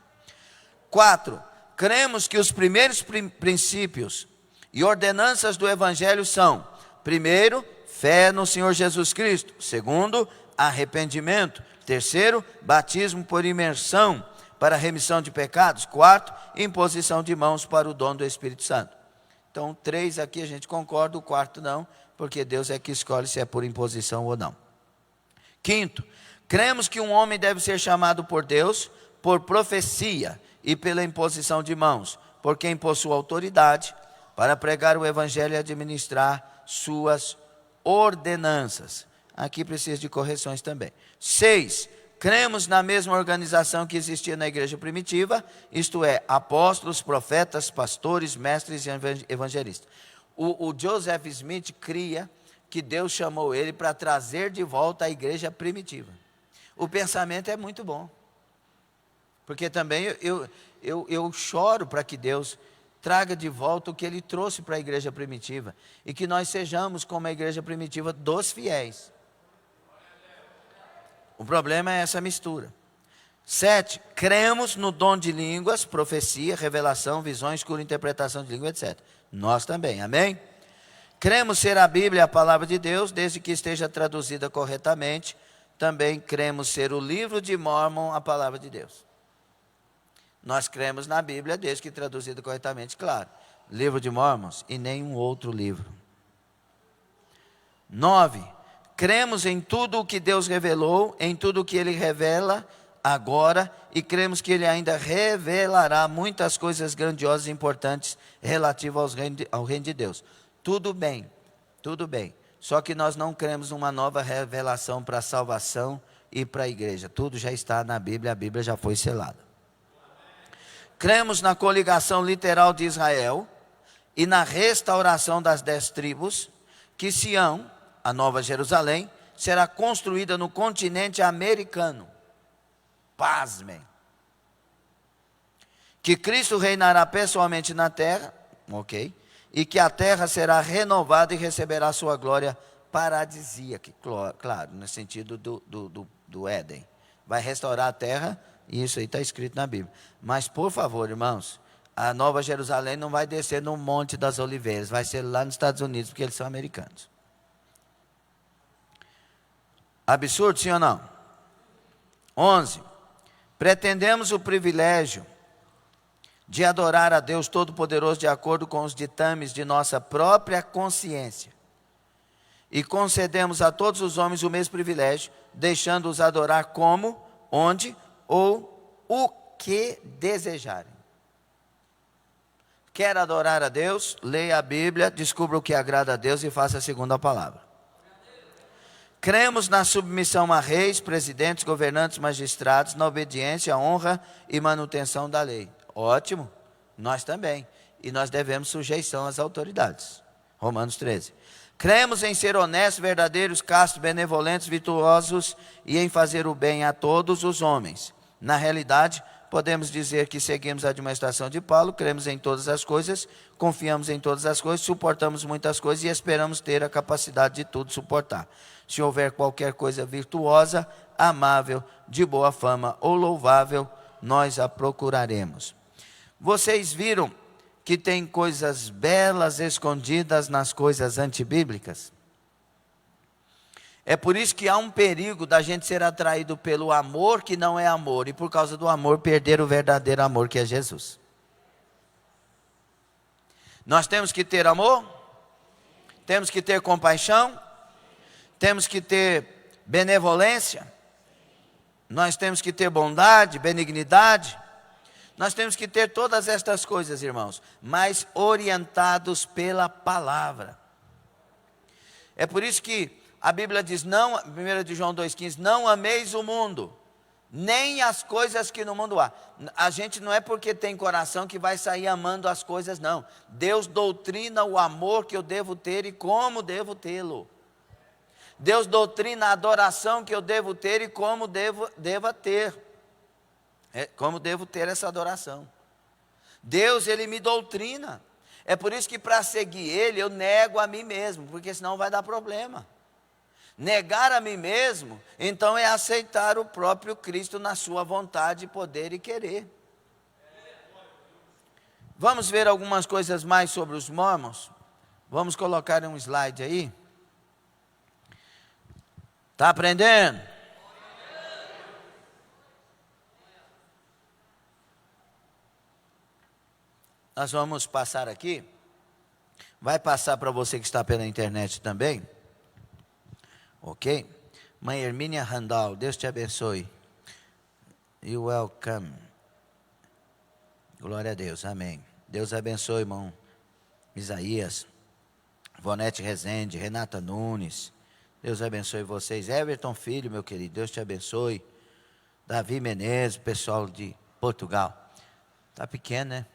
4, cremos que os primeiros princípios e ordenanças do Evangelho são: primeiro, fé no Senhor Jesus Cristo; segundo, arrependimento; terceiro, batismo por imersão para remissão de pecados; quarto, imposição de mãos para o dom do Espírito Santo. Então, 3 aqui a gente concorda, o quarto não, porque Deus é que escolhe se é por imposição ou não. 5, cremos que um homem deve ser chamado por Deus por profecia e pela imposição de mãos, por quem possui autoridade para pregar o Evangelho e administrar suas ordenanças. Aqui precisa de correções também. 6, cremos na mesma organização que existia na igreja primitiva, isto é, apóstolos, profetas, pastores, mestres e evangelistas. O Joseph Smith cria que Deus chamou ele para trazer de volta a igreja primitiva. O pensamento é muito bom, porque também eu choro para que Deus traga de volta o que ele trouxe para a igreja primitiva, e que nós sejamos como a igreja primitiva dos fiéis. O problema é essa mistura. 7, cremos no dom de línguas, profecia, revelação, visões, cura, interpretação de língua, etc. Nós também, amém? Cremos ser a Bíblia a palavra de Deus, desde que esteja traduzida corretamente. Também cremos ser o livro de Mórmon a palavra de Deus. Nós cremos na Bíblia, desde que traduzida corretamente, claro. Livro de Mórmons e nenhum outro livro. 9, cremos em tudo o que Deus revelou, em tudo o que Ele revela agora, e cremos que Ele ainda revelará muitas coisas grandiosas e importantes relativas ao reino de Deus. Tudo bem, tudo bem. Só que nós não cremos numa nova revelação para a salvação e para a igreja. Tudo já está na Bíblia, a Bíblia já foi selada. Cremos na coligação literal de Israel e na restauração das 10 tribos, que Sião, a Nova Jerusalém, será construída no continente americano. Pasmem. Que Cristo reinará pessoalmente na terra, ok? e que a terra será renovada e receberá sua glória paradisíaca. Claro, no sentido do Éden. Vai restaurar a terra, e isso aí está escrito na Bíblia. Mas, por favor, irmãos, a Nova Jerusalém não vai descer no Monte das Oliveiras, vai ser lá nos Estados Unidos, porque eles são americanos. Absurdo, sim ou não? 11. Pretendemos o privilégio de adorar a Deus Todo-Poderoso de acordo com os ditames de nossa própria consciência. E concedemos a todos os homens o mesmo privilégio, deixando-os adorar como, onde ou o que desejarem. Quer adorar a Deus? Leia a Bíblia, descubra o que agrada a Deus e faça segundo a palavra. Cremos na submissão a reis, presidentes, governantes, magistrados, na obediência, honra e manutenção da lei. Ótimo, nós também. E nós devemos sujeição às autoridades. Romanos 13. Cremos em ser honestos, verdadeiros, castos, benevolentes, virtuosos e em fazer o bem a todos os homens. Na realidade, podemos dizer que seguimos a administração de Paulo, cremos em todas as coisas, confiamos em todas as coisas, suportamos muitas coisas e esperamos ter a capacidade de tudo suportar. Se houver qualquer coisa virtuosa, amável, de boa fama ou louvável, nós a procuraremos. Vocês viram que tem coisas belas escondidas nas coisas antibíblicas? É por isso que há um perigo da gente ser atraído pelo amor que não é amor, e por causa do amor perder o verdadeiro amor que é Jesus. Nós temos que ter amor, temos que ter compaixão, temos que ter benevolência, nós temos que ter bondade, benignidade, nós temos que ter todas estas coisas, irmãos, mas orientados pela palavra. É por isso que a Bíblia diz, 1 de João 2,15, não ameis o mundo, nem as coisas que no mundo há. A gente não é porque tem coração que vai sair amando as coisas, não. Deus doutrina o amor que eu devo ter e como devo tê-lo. Deus doutrina a adoração que eu devo ter e como devo ter. Como devo ter essa adoração. Deus, Ele me doutrina. É por isso que para seguir Ele, eu nego a mim mesmo, porque senão vai dar problema. Negar a mim mesmo, então é aceitar o próprio Cristo na sua vontade, poder e querer. Vamos ver algumas coisas mais sobre os mormons? Vamos colocar um slide aí. Está aprendendo? Nós vamos passar aqui. Vai passar para você que está pela internet também. Ok? Mãe Hermínia Randall, Deus te abençoe. You welcome. Glória a Deus, amém. Deus abençoe, irmão Isaías, Vonete Rezende, Renata Nunes. Deus abençoe vocês. Everton Filho, meu querido, Deus te abençoe. Davi Menezes, pessoal de Portugal. Está pequeno, né?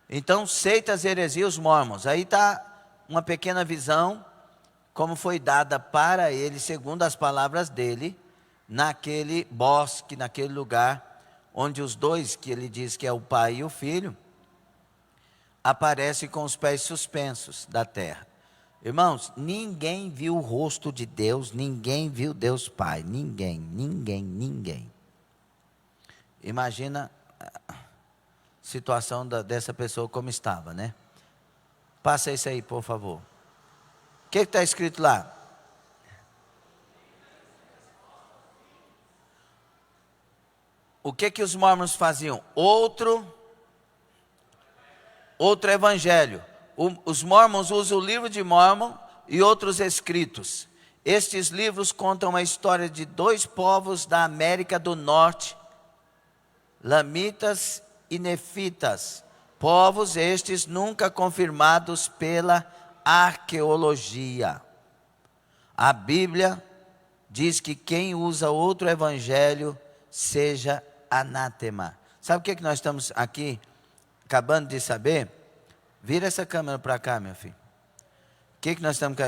Então, seitas, heresias, os mormons. Aí está uma pequena visão, como foi dada para ele, segundo as palavras dele, naquele bosque, naquele lugar, onde os dois, que ele diz que é o pai e o filho, aparecem com os pés suspensos da terra. Irmãos, ninguém viu o rosto de Deus, ninguém viu Deus Pai, ninguém. Imagina a situação dessa pessoa como estava, né? Passa isso aí, por favor. O que está escrito lá? O que os mormons faziam? Outro evangelho. Os mormons usam o livro de Mórmon e outros escritos. Estes livros contam a história de dois povos da América do Norte, Lamitas e Nefitas. Povos estes nunca confirmados pela arqueologia. A Bíblia diz que quem usa outro evangelho seja anátema. Sabe o que nós estamos aqui acabando de saber? Vira essa câmera para cá, meu filho. O que nós estamos...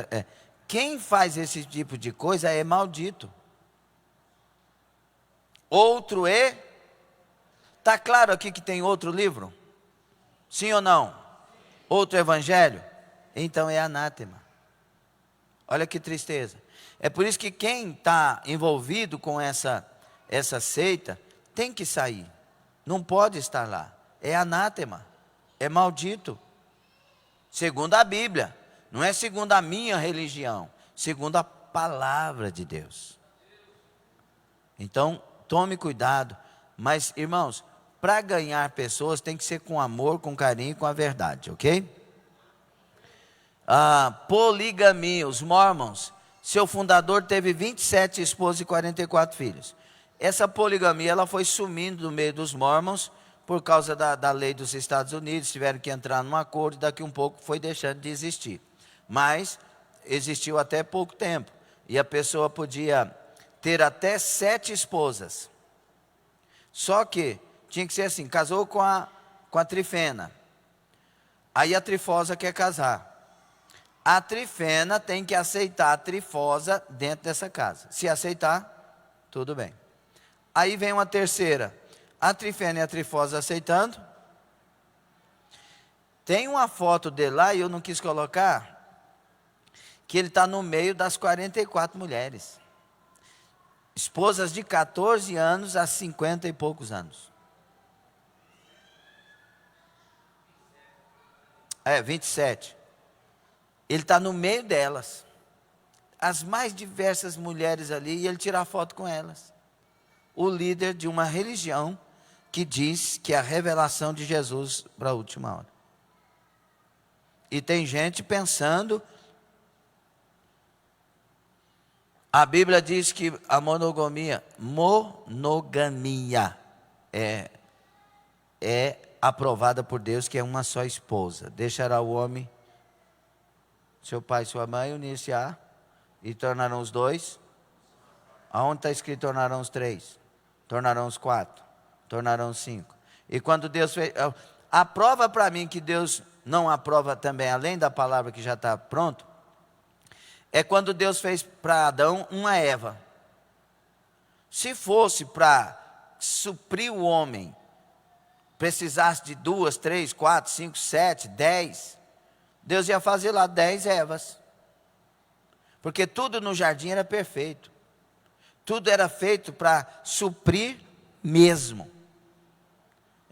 Quem faz esse tipo de coisa é maldito. Outro está claro aqui que tem outro livro? Sim ou não? Outro evangelho? então é anátema. Olha que tristeza. É por isso que quem está envolvido com essa seita tem que sair. Não pode estar lá. É anátema. É maldito. Segundo a Bíblia. Não é segundo a minha religião. Segundo a palavra de Deus. Então, tome cuidado. Mas, irmãos, para ganhar pessoas tem que ser com amor, com carinho e com a verdade, ok? Poligamia, os mormons, seu fundador teve 27 esposas e 44 filhos. Essa poligamia ela foi sumindo no meio dos mormons por causa da lei dos Estados Unidos, tiveram que entrar num acordo e daqui um pouco foi deixando de existir. Mas existiu até pouco tempo e a pessoa podia ter até 7 esposas. Só que tinha que ser assim, casou com a trifena, aí a trifosa quer casar. A trifena tem que aceitar a trifosa dentro dessa casa. Se aceitar, tudo bem. Aí vem uma terceira. A trifena e a trifosa aceitando. Tem uma foto dele lá, e eu não quis colocar, que ele está no meio das 44 mulheres. Esposas de 14 anos a 50 e poucos anos. 27. Ele está no meio delas. As mais diversas mulheres ali, e ele tira foto com elas. O líder de uma religião que diz que é a revelação de Jesus para a última hora. E tem gente pensando. A Bíblia diz que a monogamia é aprovada por Deus, que é uma só esposa. Deixará o homem, seu pai e sua mãe, unir-se e tornarão os dois. Aonde está escrito tornarão os 3? Tornarão os 4? Tornarão os 5? E quando Deus fez... Aprova para mim que Deus não aprova também, além da palavra que já está pronto, é quando Deus fez para Adão uma Eva. Se fosse para suprir o homem, precisasse de 2, 3, 4, 5, 7, 10... Deus ia fazer lá 10 Evas. Porque tudo no jardim era perfeito. Tudo era feito para suprir mesmo.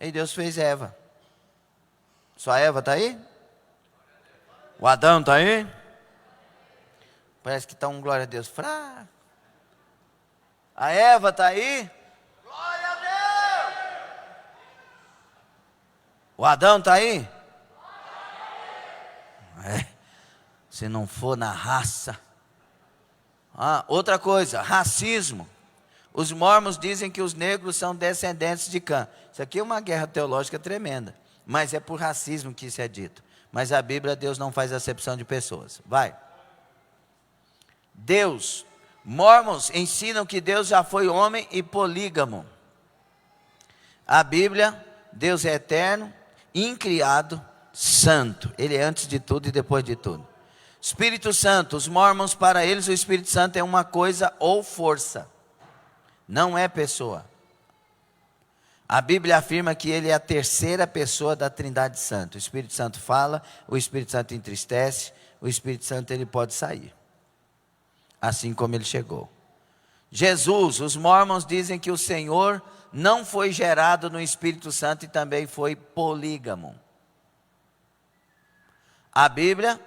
E Deus fez Eva. Só a Eva está aí? O Adão está aí? Parece que está um glória a Deus fraco. A Eva está aí? Glória a Deus! O Adão está aí? Se não for na raça. Outra coisa, racismo. Os mormons dizem que os negros são descendentes de Cã. Isso aqui é uma guerra teológica tremenda. Mas é por racismo que isso é dito. Mas a Bíblia, Deus não faz acepção de pessoas. Vai. Mormons ensinam que Deus já foi homem e polígamo. A Bíblia, Deus é eterno, incriado, santo. Ele é antes de tudo e depois de tudo. Espírito Santo, os mormons, para eles o Espírito Santo é uma coisa ou força, não é pessoa. A Bíblia afirma que ele é a terceira pessoa da Trindade Santa. O Espírito Santo fala, o Espírito Santo entristece, o Espírito Santo ele pode sair, assim como ele chegou. Jesus, os mormons dizem que o Senhor não foi gerado no Espírito Santo e também foi polígamo. A Bíblia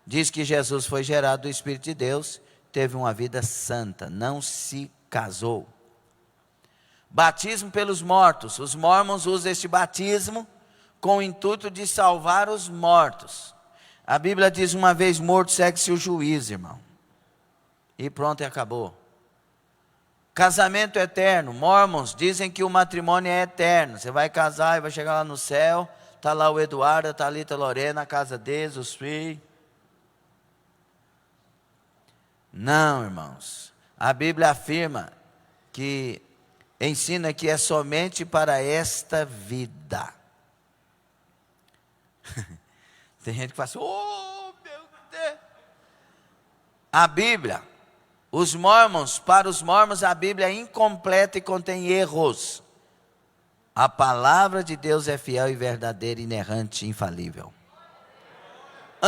diz que Jesus foi gerado do Espírito de Deus, teve uma vida santa, não se casou. Batismo pelos mortos. Os mormons usam este batismo com o intuito de salvar os mortos. A Bíblia diz: uma vez morto, segue-se o juízo, irmão. E pronto, e acabou. Casamento eterno. Mormons dizem que o matrimônio é eterno. Você vai casar e vai chegar lá no céu. Está lá o Eduardo, a Thalita, a Lorena, a casa deles, os filhos. Não, irmãos. A Bíblia afirma que ensina que é somente para esta vida. Tem gente que fala assim: oh, meu Deus. A Bíblia, para os mormons, a Bíblia é incompleta e contém erros. A palavra de Deus é fiel e verdadeira, inerrante, infalível.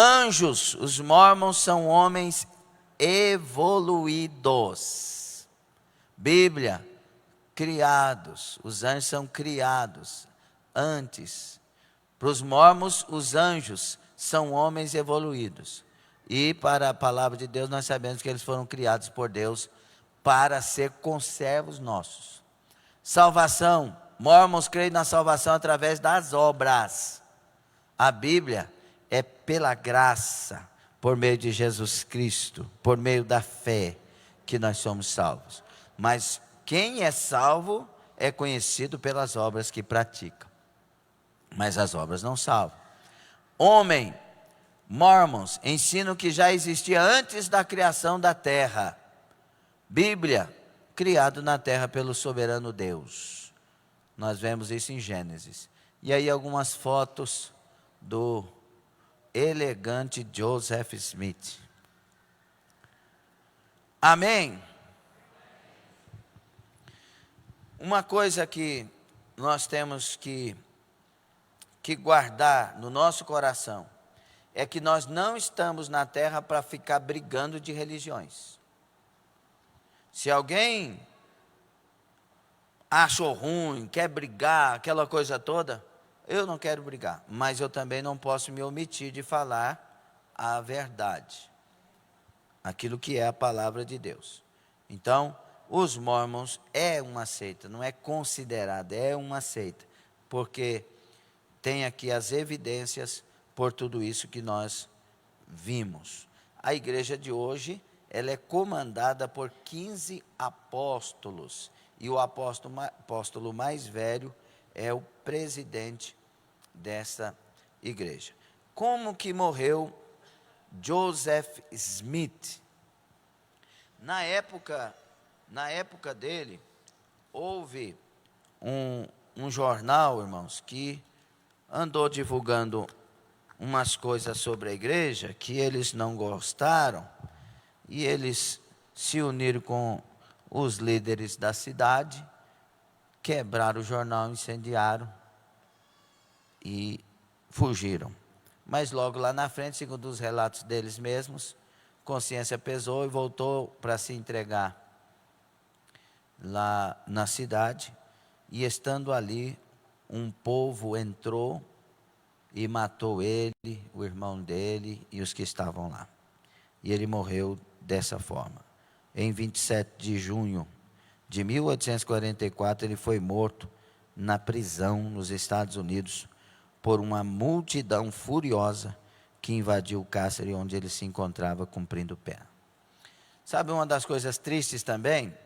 Anjos, os mormons são homens evoluídos. Bíblia, criados. Os anjos são criados antes. Para os mormons, os anjos são homens evoluídos. E para a palavra de Deus, nós sabemos que eles foram criados por Deus para ser conservos nossos. Salvação. Mormons creem na salvação através das obras. A Bíblia é pela graça, por meio de Jesus Cristo, por meio da fé, que nós somos salvos. Mas quem é salvo é conhecido pelas obras que pratica. Mas as obras não salvam. Homem, Mormons ensinam que já existia antes da criação da terra. Bíblia, criado na terra pelo soberano Deus. Nós vemos isso em Gênesis. E aí algumas fotos do elegante Joseph Smith. Amém? Uma coisa que nós temos que guardar no nosso coração é que nós não estamos na terra para ficar brigando de religiões. Se alguém achou ruim, quer brigar, aquela coisa toda, eu não quero brigar, mas eu também não posso me omitir de falar a verdade, aquilo que é a palavra de Deus. Então, os mormons é uma seita, não é considerada, é uma seita, porque tem aqui as evidências por tudo isso que nós vimos. A igreja de hoje, ela é comandada por 15 apóstolos, e o apóstolo mais velho é o presidente dessa igreja. Como que morreu Joseph Smith? Na época dele, houve um jornal, irmãos, que andou divulgando umas coisas sobre a igreja que eles não gostaram, e eles se uniram com os líderes da cidade, quebraram o jornal, incendiaram e fugiram. Mas logo lá na frente, segundo os relatos deles mesmos, consciência pesou e voltou para se entregar lá na cidade. E estando ali, um povo entrou e matou ele, o irmão dele e os que estavam lá. E ele morreu dessa forma. Em 27 de junho de 1844, ele foi morto na prisão nos Estados Unidos por uma multidão furiosa que invadiu o cárcere onde ele se encontrava cumprindo pena. Sabe uma das coisas tristes também,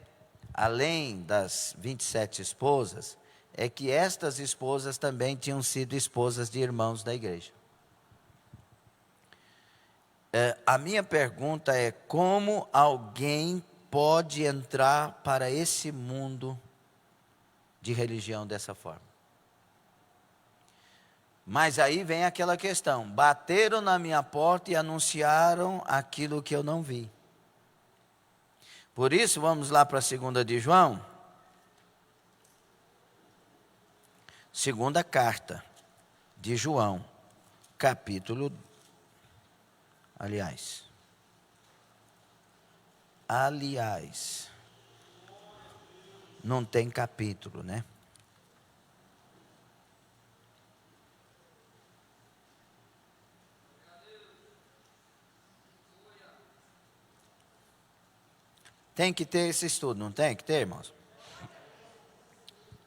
além das 27 esposas, é que estas esposas também tinham sido esposas de irmãos da igreja. A minha pergunta é: como alguém pode entrar para esse mundo de religião dessa forma? Mas aí vem aquela questão: bateram na minha porta e anunciaram aquilo que eu não vi. Por isso, vamos lá para a 2 de João. Segunda carta de João, capítulo... Aliás, não tem capítulo, né? Tem que ter esse estudo, não tem que ter, irmãos?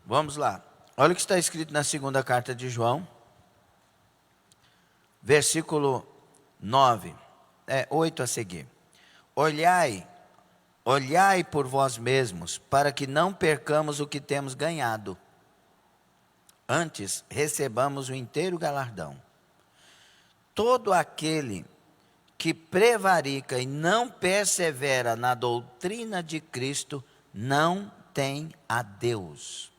Vamos lá. Olha o que está escrito na segunda carta de João, versículo 9, 8 a seguir. Olhai por vós mesmos, para que não percamos o que temos ganhado. Antes, recebamos o inteiro galardão. Todo aquele que prevarica e não persevera na doutrina de Cristo, não tem a Deus.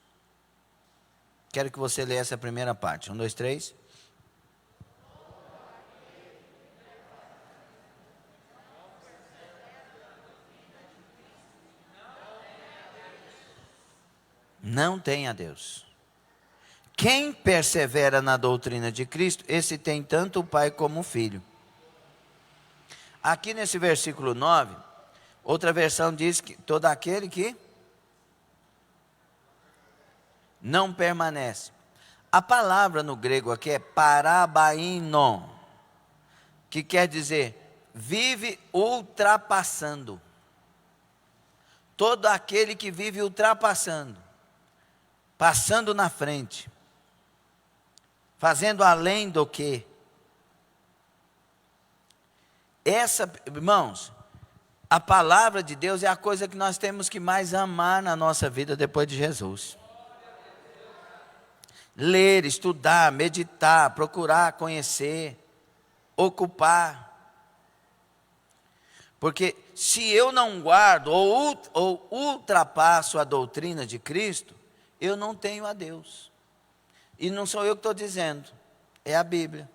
Quero que você leia essa primeira parte. 1, 2, 3. Não tem a Deus. Quem persevera na doutrina de Cristo, esse tem tanto o Pai como o Filho. Aqui nesse versículo 9, outra versão diz que todo aquele que não permanece. A palavra no grego aqui é parabaino, que quer dizer vive ultrapassando. Todo aquele que vive ultrapassando, passando na frente, fazendo além do que. Irmãos, a palavra de Deus é a coisa que nós temos que mais amar na nossa vida depois de Jesus. Ler, estudar, meditar, procurar conhecer, ocupar. Porque se eu não guardo ou ultrapasso a doutrina de Cristo, eu não tenho a Deus. E não sou eu que estou dizendo, é a Bíblia.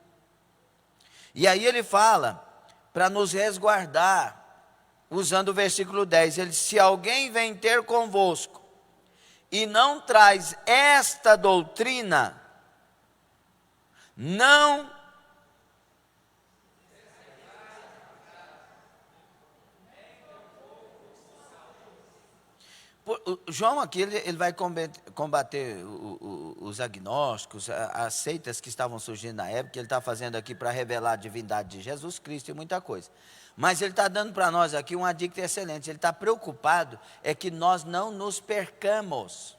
E aí ele fala para nos resguardar, usando o versículo 10. Ele diz: se alguém vem ter convosco e não traz esta doutrina, não João aqui ele vai combater os agnósticos, as seitas que estavam surgindo na época. Ele está fazendo aqui para revelar a divindade de Jesus Cristo e muita coisa. Mas ele está dando para nós aqui uma dica excelente. Ele está preocupado é que nós não nos percamos.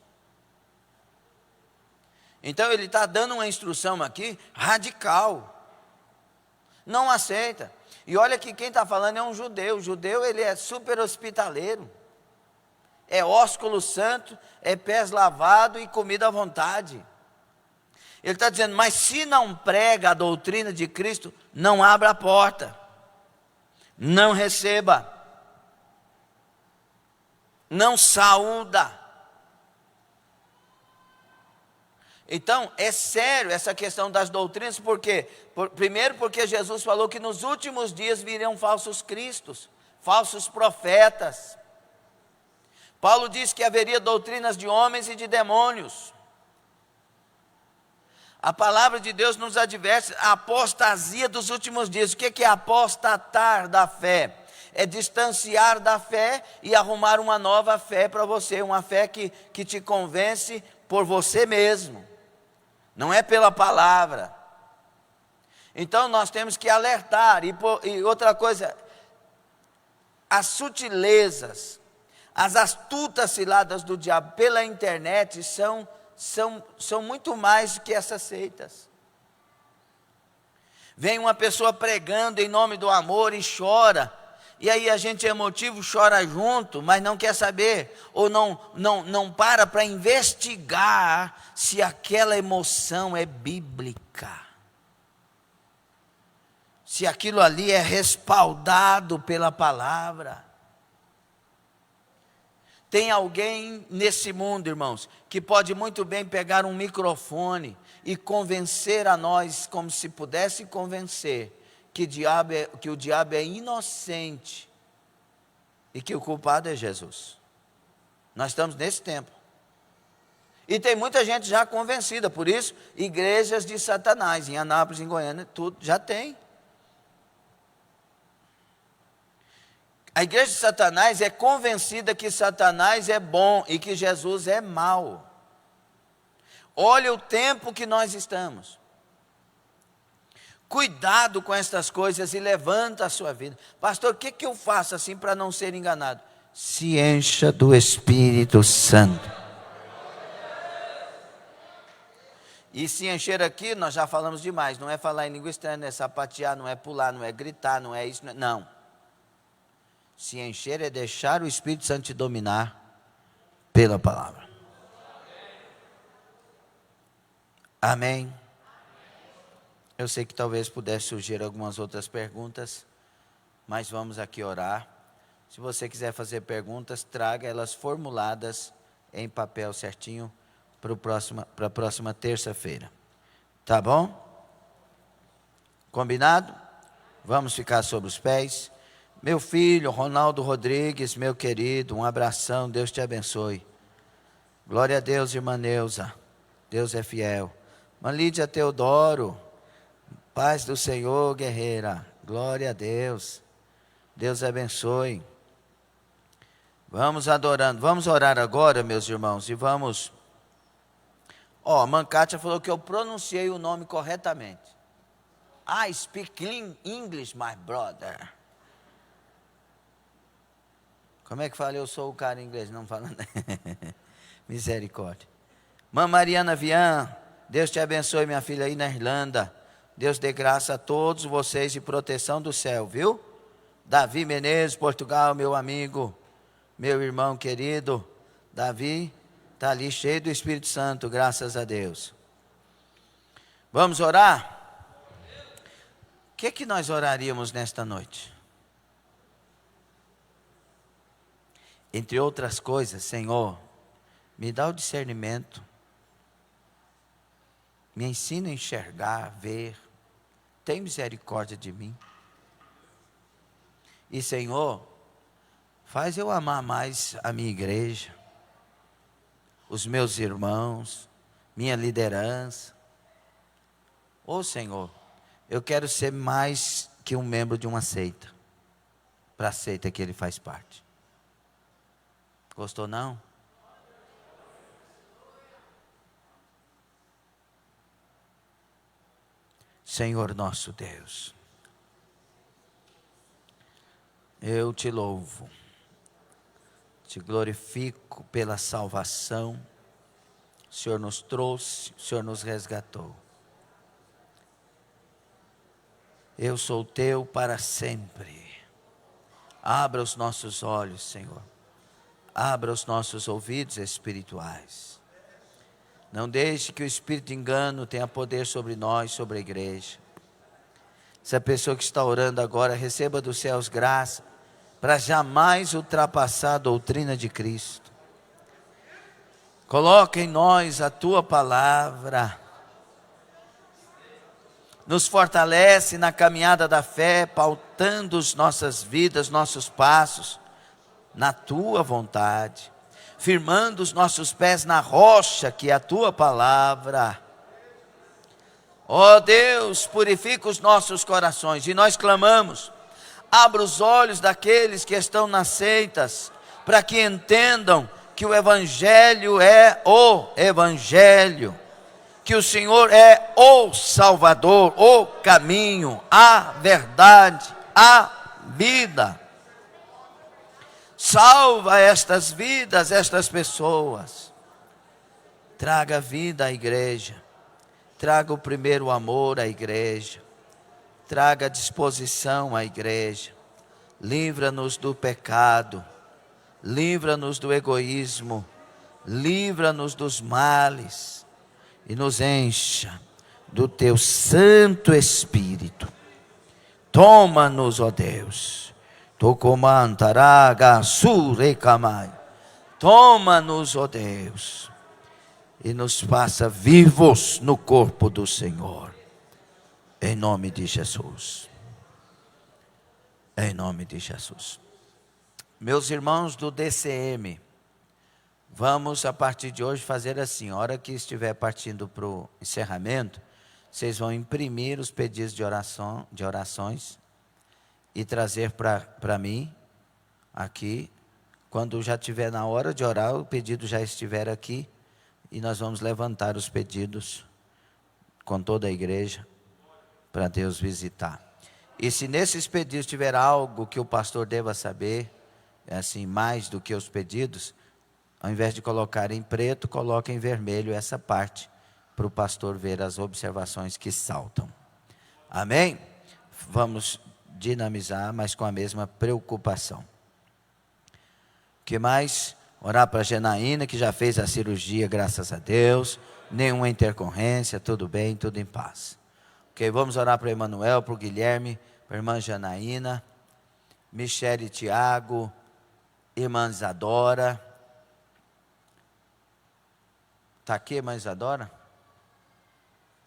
Então ele está dando uma instrução aqui radical. Não aceita. E olha que quem está falando é um judeu. O judeu ele é super hospitaleiro. É ósculo santo, é pés lavado e comida à vontade. Ele está dizendo, mas se não prega a doutrina de Cristo, não abra a porta, não receba, não saúda. Então, é sério essa questão das doutrinas, porque primeiro porque Jesus falou que nos últimos dias viriam falsos cristos, falsos profetas. Paulo disse que haveria doutrinas de homens e de demônios. A palavra de Deus nos adverte a apostasia dos últimos dias. O que é apostatar da fé? É distanciar da fé e arrumar uma nova fé para você, uma fé que te convence por você mesmo, não é pela palavra. Então nós temos que alertar. E outra coisa, as sutilezas, as astutas ciladas do diabo pela internet são muito mais do que essas seitas. Vem uma pessoa pregando em nome do amor e chora, e aí a gente emotivo chora junto, mas não quer saber, ou não para investigar se aquela emoção é bíblica, se aquilo ali é respaldado pela palavra. Tem alguém nesse mundo, irmãos, que pode muito bem pegar um microfone e convencer a nós, como se pudesse convencer, que o diabo é inocente e que o culpado é Jesus. Nós estamos nesse tempo. E tem muita gente já convencida, por isso, igrejas de Satanás, em Anápolis, em Goiânia, tudo já tem. A igreja de Satanás é convencida que Satanás é bom e que Jesus é mau. Olha o tempo que nós estamos. Cuidado com estas coisas e levanta a sua vida. Pastor, o que eu faço assim para não ser enganado? Se encha do Espírito Santo. E se encher aqui, nós já falamos demais. Não é falar em língua estranha, não é sapatear, não é pular, não é gritar, não é isso, não. Se encher é deixar o Espírito Santo te dominar pela palavra. Amém? Eu sei que talvez pudesse surgir algumas outras perguntas, mas vamos aqui orar. Se você quiser fazer perguntas, traga elas formuladas em papel certinho para a próxima terça-feira. Tá bom? Combinado? Vamos ficar sobre os pés. Meu filho, Ronaldo Rodrigues, meu querido, um abração, Deus te abençoe. Glória a Deus, irmã Neuza, Deus é fiel. Irmã Lídia Teodoro, paz do Senhor, guerreira, glória a Deus. Deus abençoe. Vamos adorando. Vamos orar agora, meus irmãos, e vamos... Ó, Mankátia falou que eu pronunciei o nome corretamente. I speak English, my brother. Como é que fala? Eu sou o cara em inglês, não falando. Misericórdia. Mãe Mariana Vian, Deus te abençoe, minha filha, aí na Irlanda. Deus dê graça a todos vocês e proteção do céu, viu? Davi Menezes, Portugal, meu amigo, meu irmão querido. Davi está ali cheio do Espírito Santo, graças a Deus. Vamos orar? O que nós oraríamos nesta noite? Entre outras coisas, Senhor, me dá o discernimento, me ensina a enxergar, ver, tem misericórdia de mim. E Senhor, faz eu amar mais a minha igreja, os meus irmãos, minha liderança. Ô Senhor, eu quero ser mais que um membro de uma seita, para a seita que ele faz parte. Gostou não? Senhor nosso Deus, eu te louvo, te glorifico pela salvação. O Senhor nos trouxe, o Senhor nos resgatou. Eu sou teu para sempre. Abra os nossos olhos, Senhor. Abra os nossos ouvidos espirituais. Não deixe que o espírito de engano tenha poder sobre nós, sobre a igreja. Essa pessoa que está orando agora, receba dos céus graça para jamais ultrapassar a doutrina de Cristo. Coloca em nós a tua palavra. Nos fortalece na caminhada da fé, pautando as nossas vidas, nossos passos na tua vontade, firmando os nossos pés na rocha que é a tua palavra. Ó Deus, purifica os nossos corações, e nós clamamos, abra os olhos daqueles que estão nas seitas, para que entendam que o Evangelho é o Evangelho, que o Senhor é o Salvador, o caminho, a verdade, a vida. Salva estas vidas, estas pessoas. Traga vida à igreja. Traga o primeiro amor à igreja. Traga disposição à igreja. Livra-nos do pecado. Livra-nos do egoísmo. Livra-nos dos males. E nos encha do teu Santo Espírito. Toma-nos, ó Deus. Toma-nos, ó Deus, e nos faça vivos no corpo do Senhor, em nome de Jesus, em nome de Jesus. Meus irmãos do DCM, vamos a partir de hoje fazer assim, a hora que estiver partindo para o encerramento, vocês vão imprimir os pedidos de orações, e trazer para mim, aqui, quando já estiver na hora de orar, o pedido já estiver aqui, e nós vamos levantar os pedidos, com toda a igreja, para Deus visitar. E se nesses pedidos tiver algo que o pastor deva saber, assim, mais do que os pedidos, ao invés de colocar em preto, coloque em vermelho essa parte, para o pastor ver as observações que saltam. Amém? Vamos dinamizar, mas com a mesma preocupação. O que mais? Orar para a Janaína, que já fez a cirurgia, graças a Deus. Nenhuma intercorrência, tudo bem, tudo em paz. Ok, vamos orar para o Emanuel, para o Guilherme, para a irmã Janaína, Michele e Tiago, irmã Isadora. Está aqui, irmã Isadora?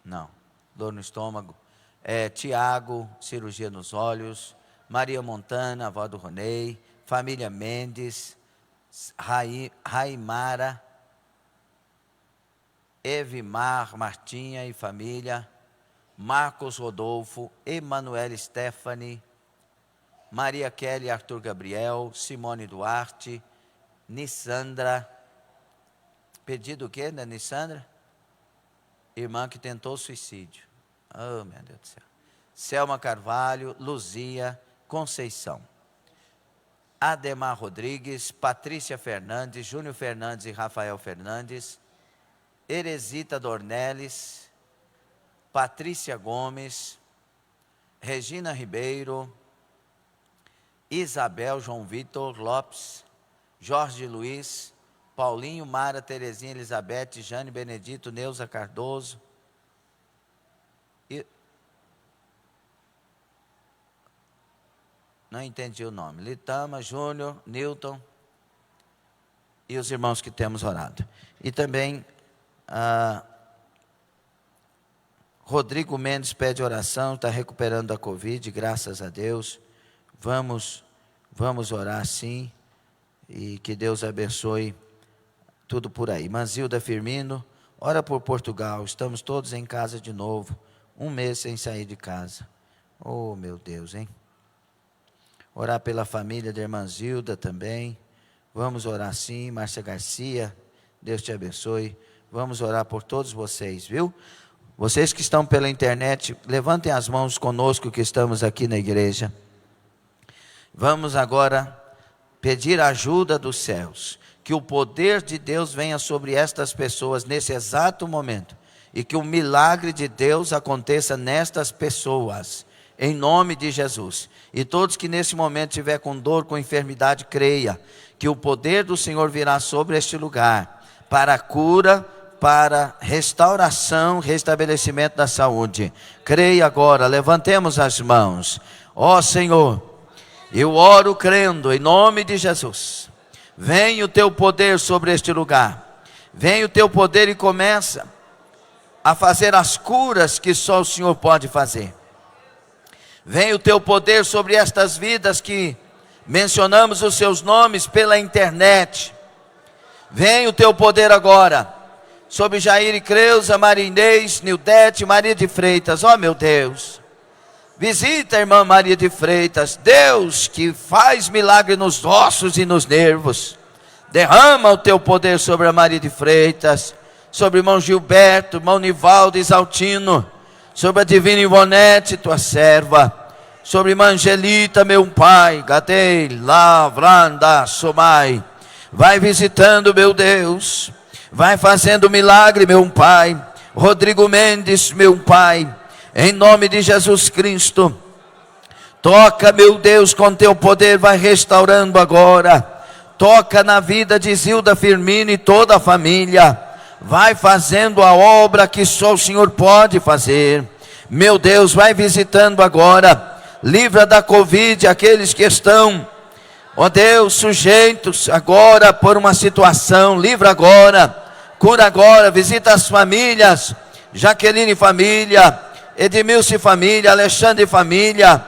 Não, dor no estômago. Tiago, cirurgia nos olhos, Maria Montana, avó do Ronei, família Mendes, Raimara, Evimar, Martinha e família, Marcos Rodolfo, Emanuel Stephanie, Maria Kelly, Arthur Gabriel, Simone Duarte, Nissandra. Pedido o quê, né, Nissandra? Irmã que tentou suicídio. Oh, meu Deus do céu. Selma Carvalho, Luzia, Conceição. Ademar Rodrigues, Patrícia Fernandes, Júnior Fernandes e Rafael Fernandes. Eresita Dornelles, Patrícia Gomes, Regina Ribeiro, Isabel João Vitor Lopes, Jorge Luiz, Paulinho, Mara, Terezinha, Elizabeth, Jane Benedito, Neuza Cardoso. Não entendi o nome. Litama, Júnior, Newton e os irmãos que temos orado. E também Rodrigo Mendes pede oração, está recuperando da Covid, graças a Deus. Vamos orar sim, e que Deus abençoe tudo por aí. Manzilda Firmino, ora por Portugal, estamos todos em casa de novo, 1 mês sem sair de casa. Oh, meu Deus, hein? Orar pela família da irmã Zilda também. Vamos orar sim. Márcia Garcia, Deus te abençoe. Vamos orar por todos vocês, viu? Vocês que estão pela internet, levantem as mãos conosco que estamos aqui na igreja. Vamos agora pedir a ajuda dos céus. Que o poder de Deus venha sobre estas pessoas nesse exato momento. E que o milagre de Deus aconteça nestas pessoas. Em nome de Jesus. E todos que nesse momento estiver com dor, com enfermidade, creia que o poder do Senhor virá sobre este lugar, para a cura, para restauração, restabelecimento da saúde. Creia agora, levantemos as mãos. Ó Senhor, eu oro crendo em nome de Jesus. Vem o teu poder sobre este lugar. Vem o teu poder e começa a fazer as curas que só o Senhor pode fazer. Vem o teu poder sobre estas vidas que mencionamos os seus nomes pela internet. Vem o teu poder agora sobre Jair e Creuza, Maria Inês, Nildete, Maria de Freitas. Ó meu Deus, visita a irmã Maria de Freitas. Deus que faz milagre nos ossos e nos nervos. Derrama o teu poder sobre a Maria de Freitas, sobre o irmão Gilberto, irmão Nivaldo Exaltino, sobre a divina Ivonete, tua serva, sobre a irmã Angelita, meu pai, Gadei, Lavranda, Somai. Vai visitando, meu Deus, vai fazendo milagre, meu pai. Rodrigo Mendes, meu pai, em nome de Jesus Cristo, toca, meu Deus, com teu poder, vai restaurando agora. Toca na vida de Zilda Firmino e toda a família. Vai fazendo a obra que só o Senhor pode fazer. Meu Deus, vai visitando agora. Livra da Covid aqueles que estão, ó Deus, sujeitos agora por uma situação. Livra agora, cura agora, visita as famílias. Jaqueline família, Edmilce família, Alexandre família.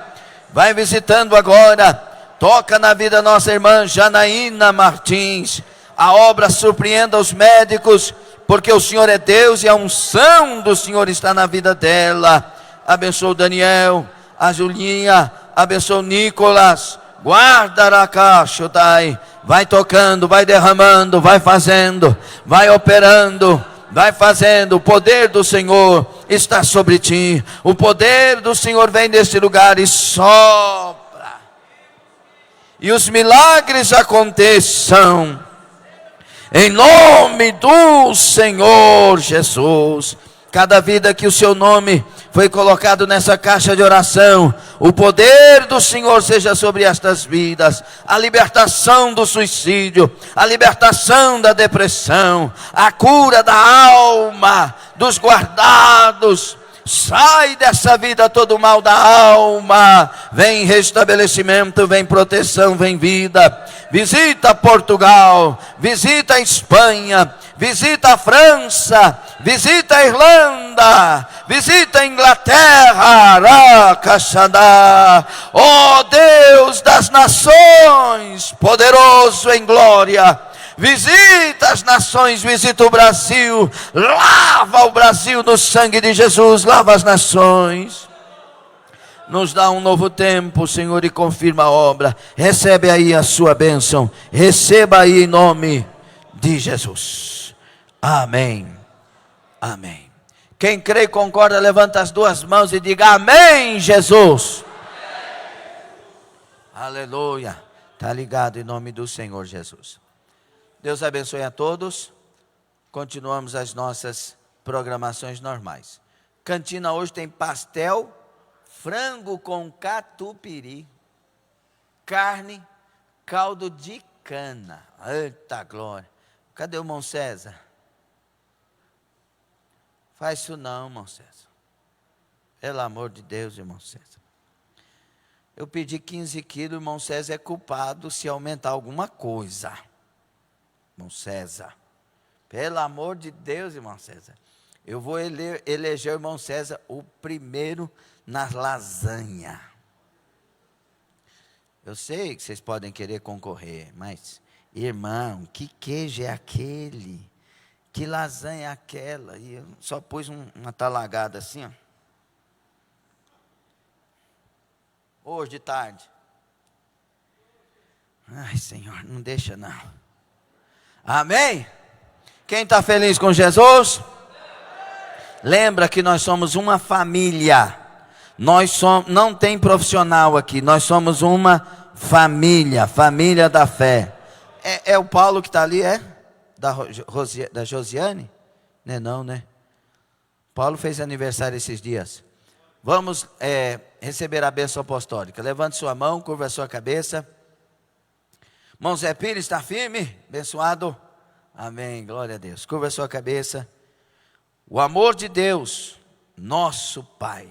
Vai visitando agora. Toca na vida da nossa irmã Janaína Martins. A obra surpreenda os médicos, porque o Senhor é Deus e a unção do Senhor está na vida dela. Abençoa o Daniel, a Julinha, abençoa o Nicolas. Guarda Rakashodai. Vai tocando, vai derramando, vai fazendo, vai operando, vai fazendo. O poder do Senhor está sobre ti. O poder do Senhor vem deste lugar e sopra. E os milagres aconteçam. Em nome do Senhor Jesus. Cada vida que o seu nome foi colocado nessa caixa de oração, o poder do Senhor seja sobre estas vidas. A libertação do suicídio, a libertação da depressão, a cura da alma, dos guardados. Sai dessa vida todo o mal da alma. Vem restabelecimento, vem proteção, vem vida. Visita Portugal, visita a Espanha, visita a França, visita a Irlanda, visita a Inglaterra. Ó Deus das nações, poderoso em glória. Visita as nações, visita o Brasil. Lava o Brasil no sangue de Jesus, lava as nações. Nos dá um novo tempo, Senhor, e confirma a obra. Recebe aí a sua bênção. Receba aí em nome de Jesus. Amém. Amém. Quem crê e concorda, levanta as duas mãos e diga amém, Jesus. Aleluia. Está ligado em nome do Senhor Jesus. Deus abençoe a todos. Continuamos as nossas programações normais. Cantina hoje tem pastel, frango com catupiry, carne, caldo de cana. Eita glória. Cadê o irmão César? Faz isso não, irmão César. Pelo amor de Deus, irmão César. Eu pedi 15 quilos, irmão César é culpado se aumentar alguma coisa. Irmão César. Pelo amor de Deus, irmão César. Eu vou eleger o irmão César o primeiro na lasanha. Eu sei que vocês podem querer concorrer, mas, irmão, que queijo é aquele? Que lasanha é aquela? E eu só pus uma talagada assim, ó. Hoje de tarde. Ai, Senhor, não deixa não. Amém? Quem está feliz com Jesus? Lembra que nós somos uma família. Não tem profissional aqui. Nós somos uma família. Família da fé. É o Paulo que está ali, é? Da Josiane? Não, né? Paulo fez aniversário esses dias. Vamos receber a bênção apostólica. Levante sua mão, curva a sua cabeça. Irmão Zé Pires, está firme? Abençoado? Amém, glória a Deus. Curva a sua cabeça. O amor de Deus, nosso Pai,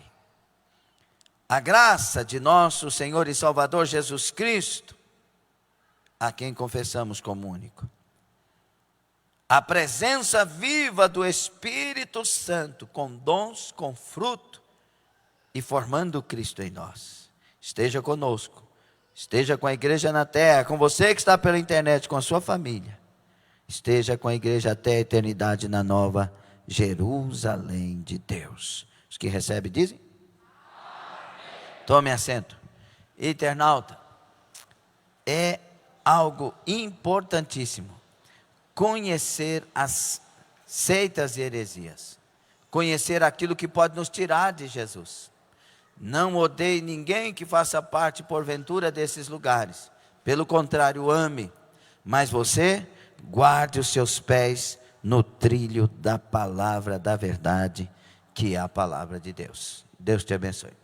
a graça de nosso Senhor e Salvador Jesus Cristo, a quem confessamos como único, a presença viva do Espírito Santo, com dons, com fruto, e formando Cristo em nós, esteja conosco, esteja com a igreja na terra, com você que está pela internet, com a sua família, esteja com a igreja até a eternidade na nova Jerusalém de Deus. Os que recebem dizem? Amém. Tome assento. Internauta, é algo importantíssimo conhecer as seitas e heresias, conhecer aquilo que pode nos tirar de Jesus. Não odeie ninguém que faça parte porventura desses lugares, pelo contrário, ame, mas você guarde os seus pés no trilho da palavra da verdade, que é a palavra de Deus. Deus te abençoe.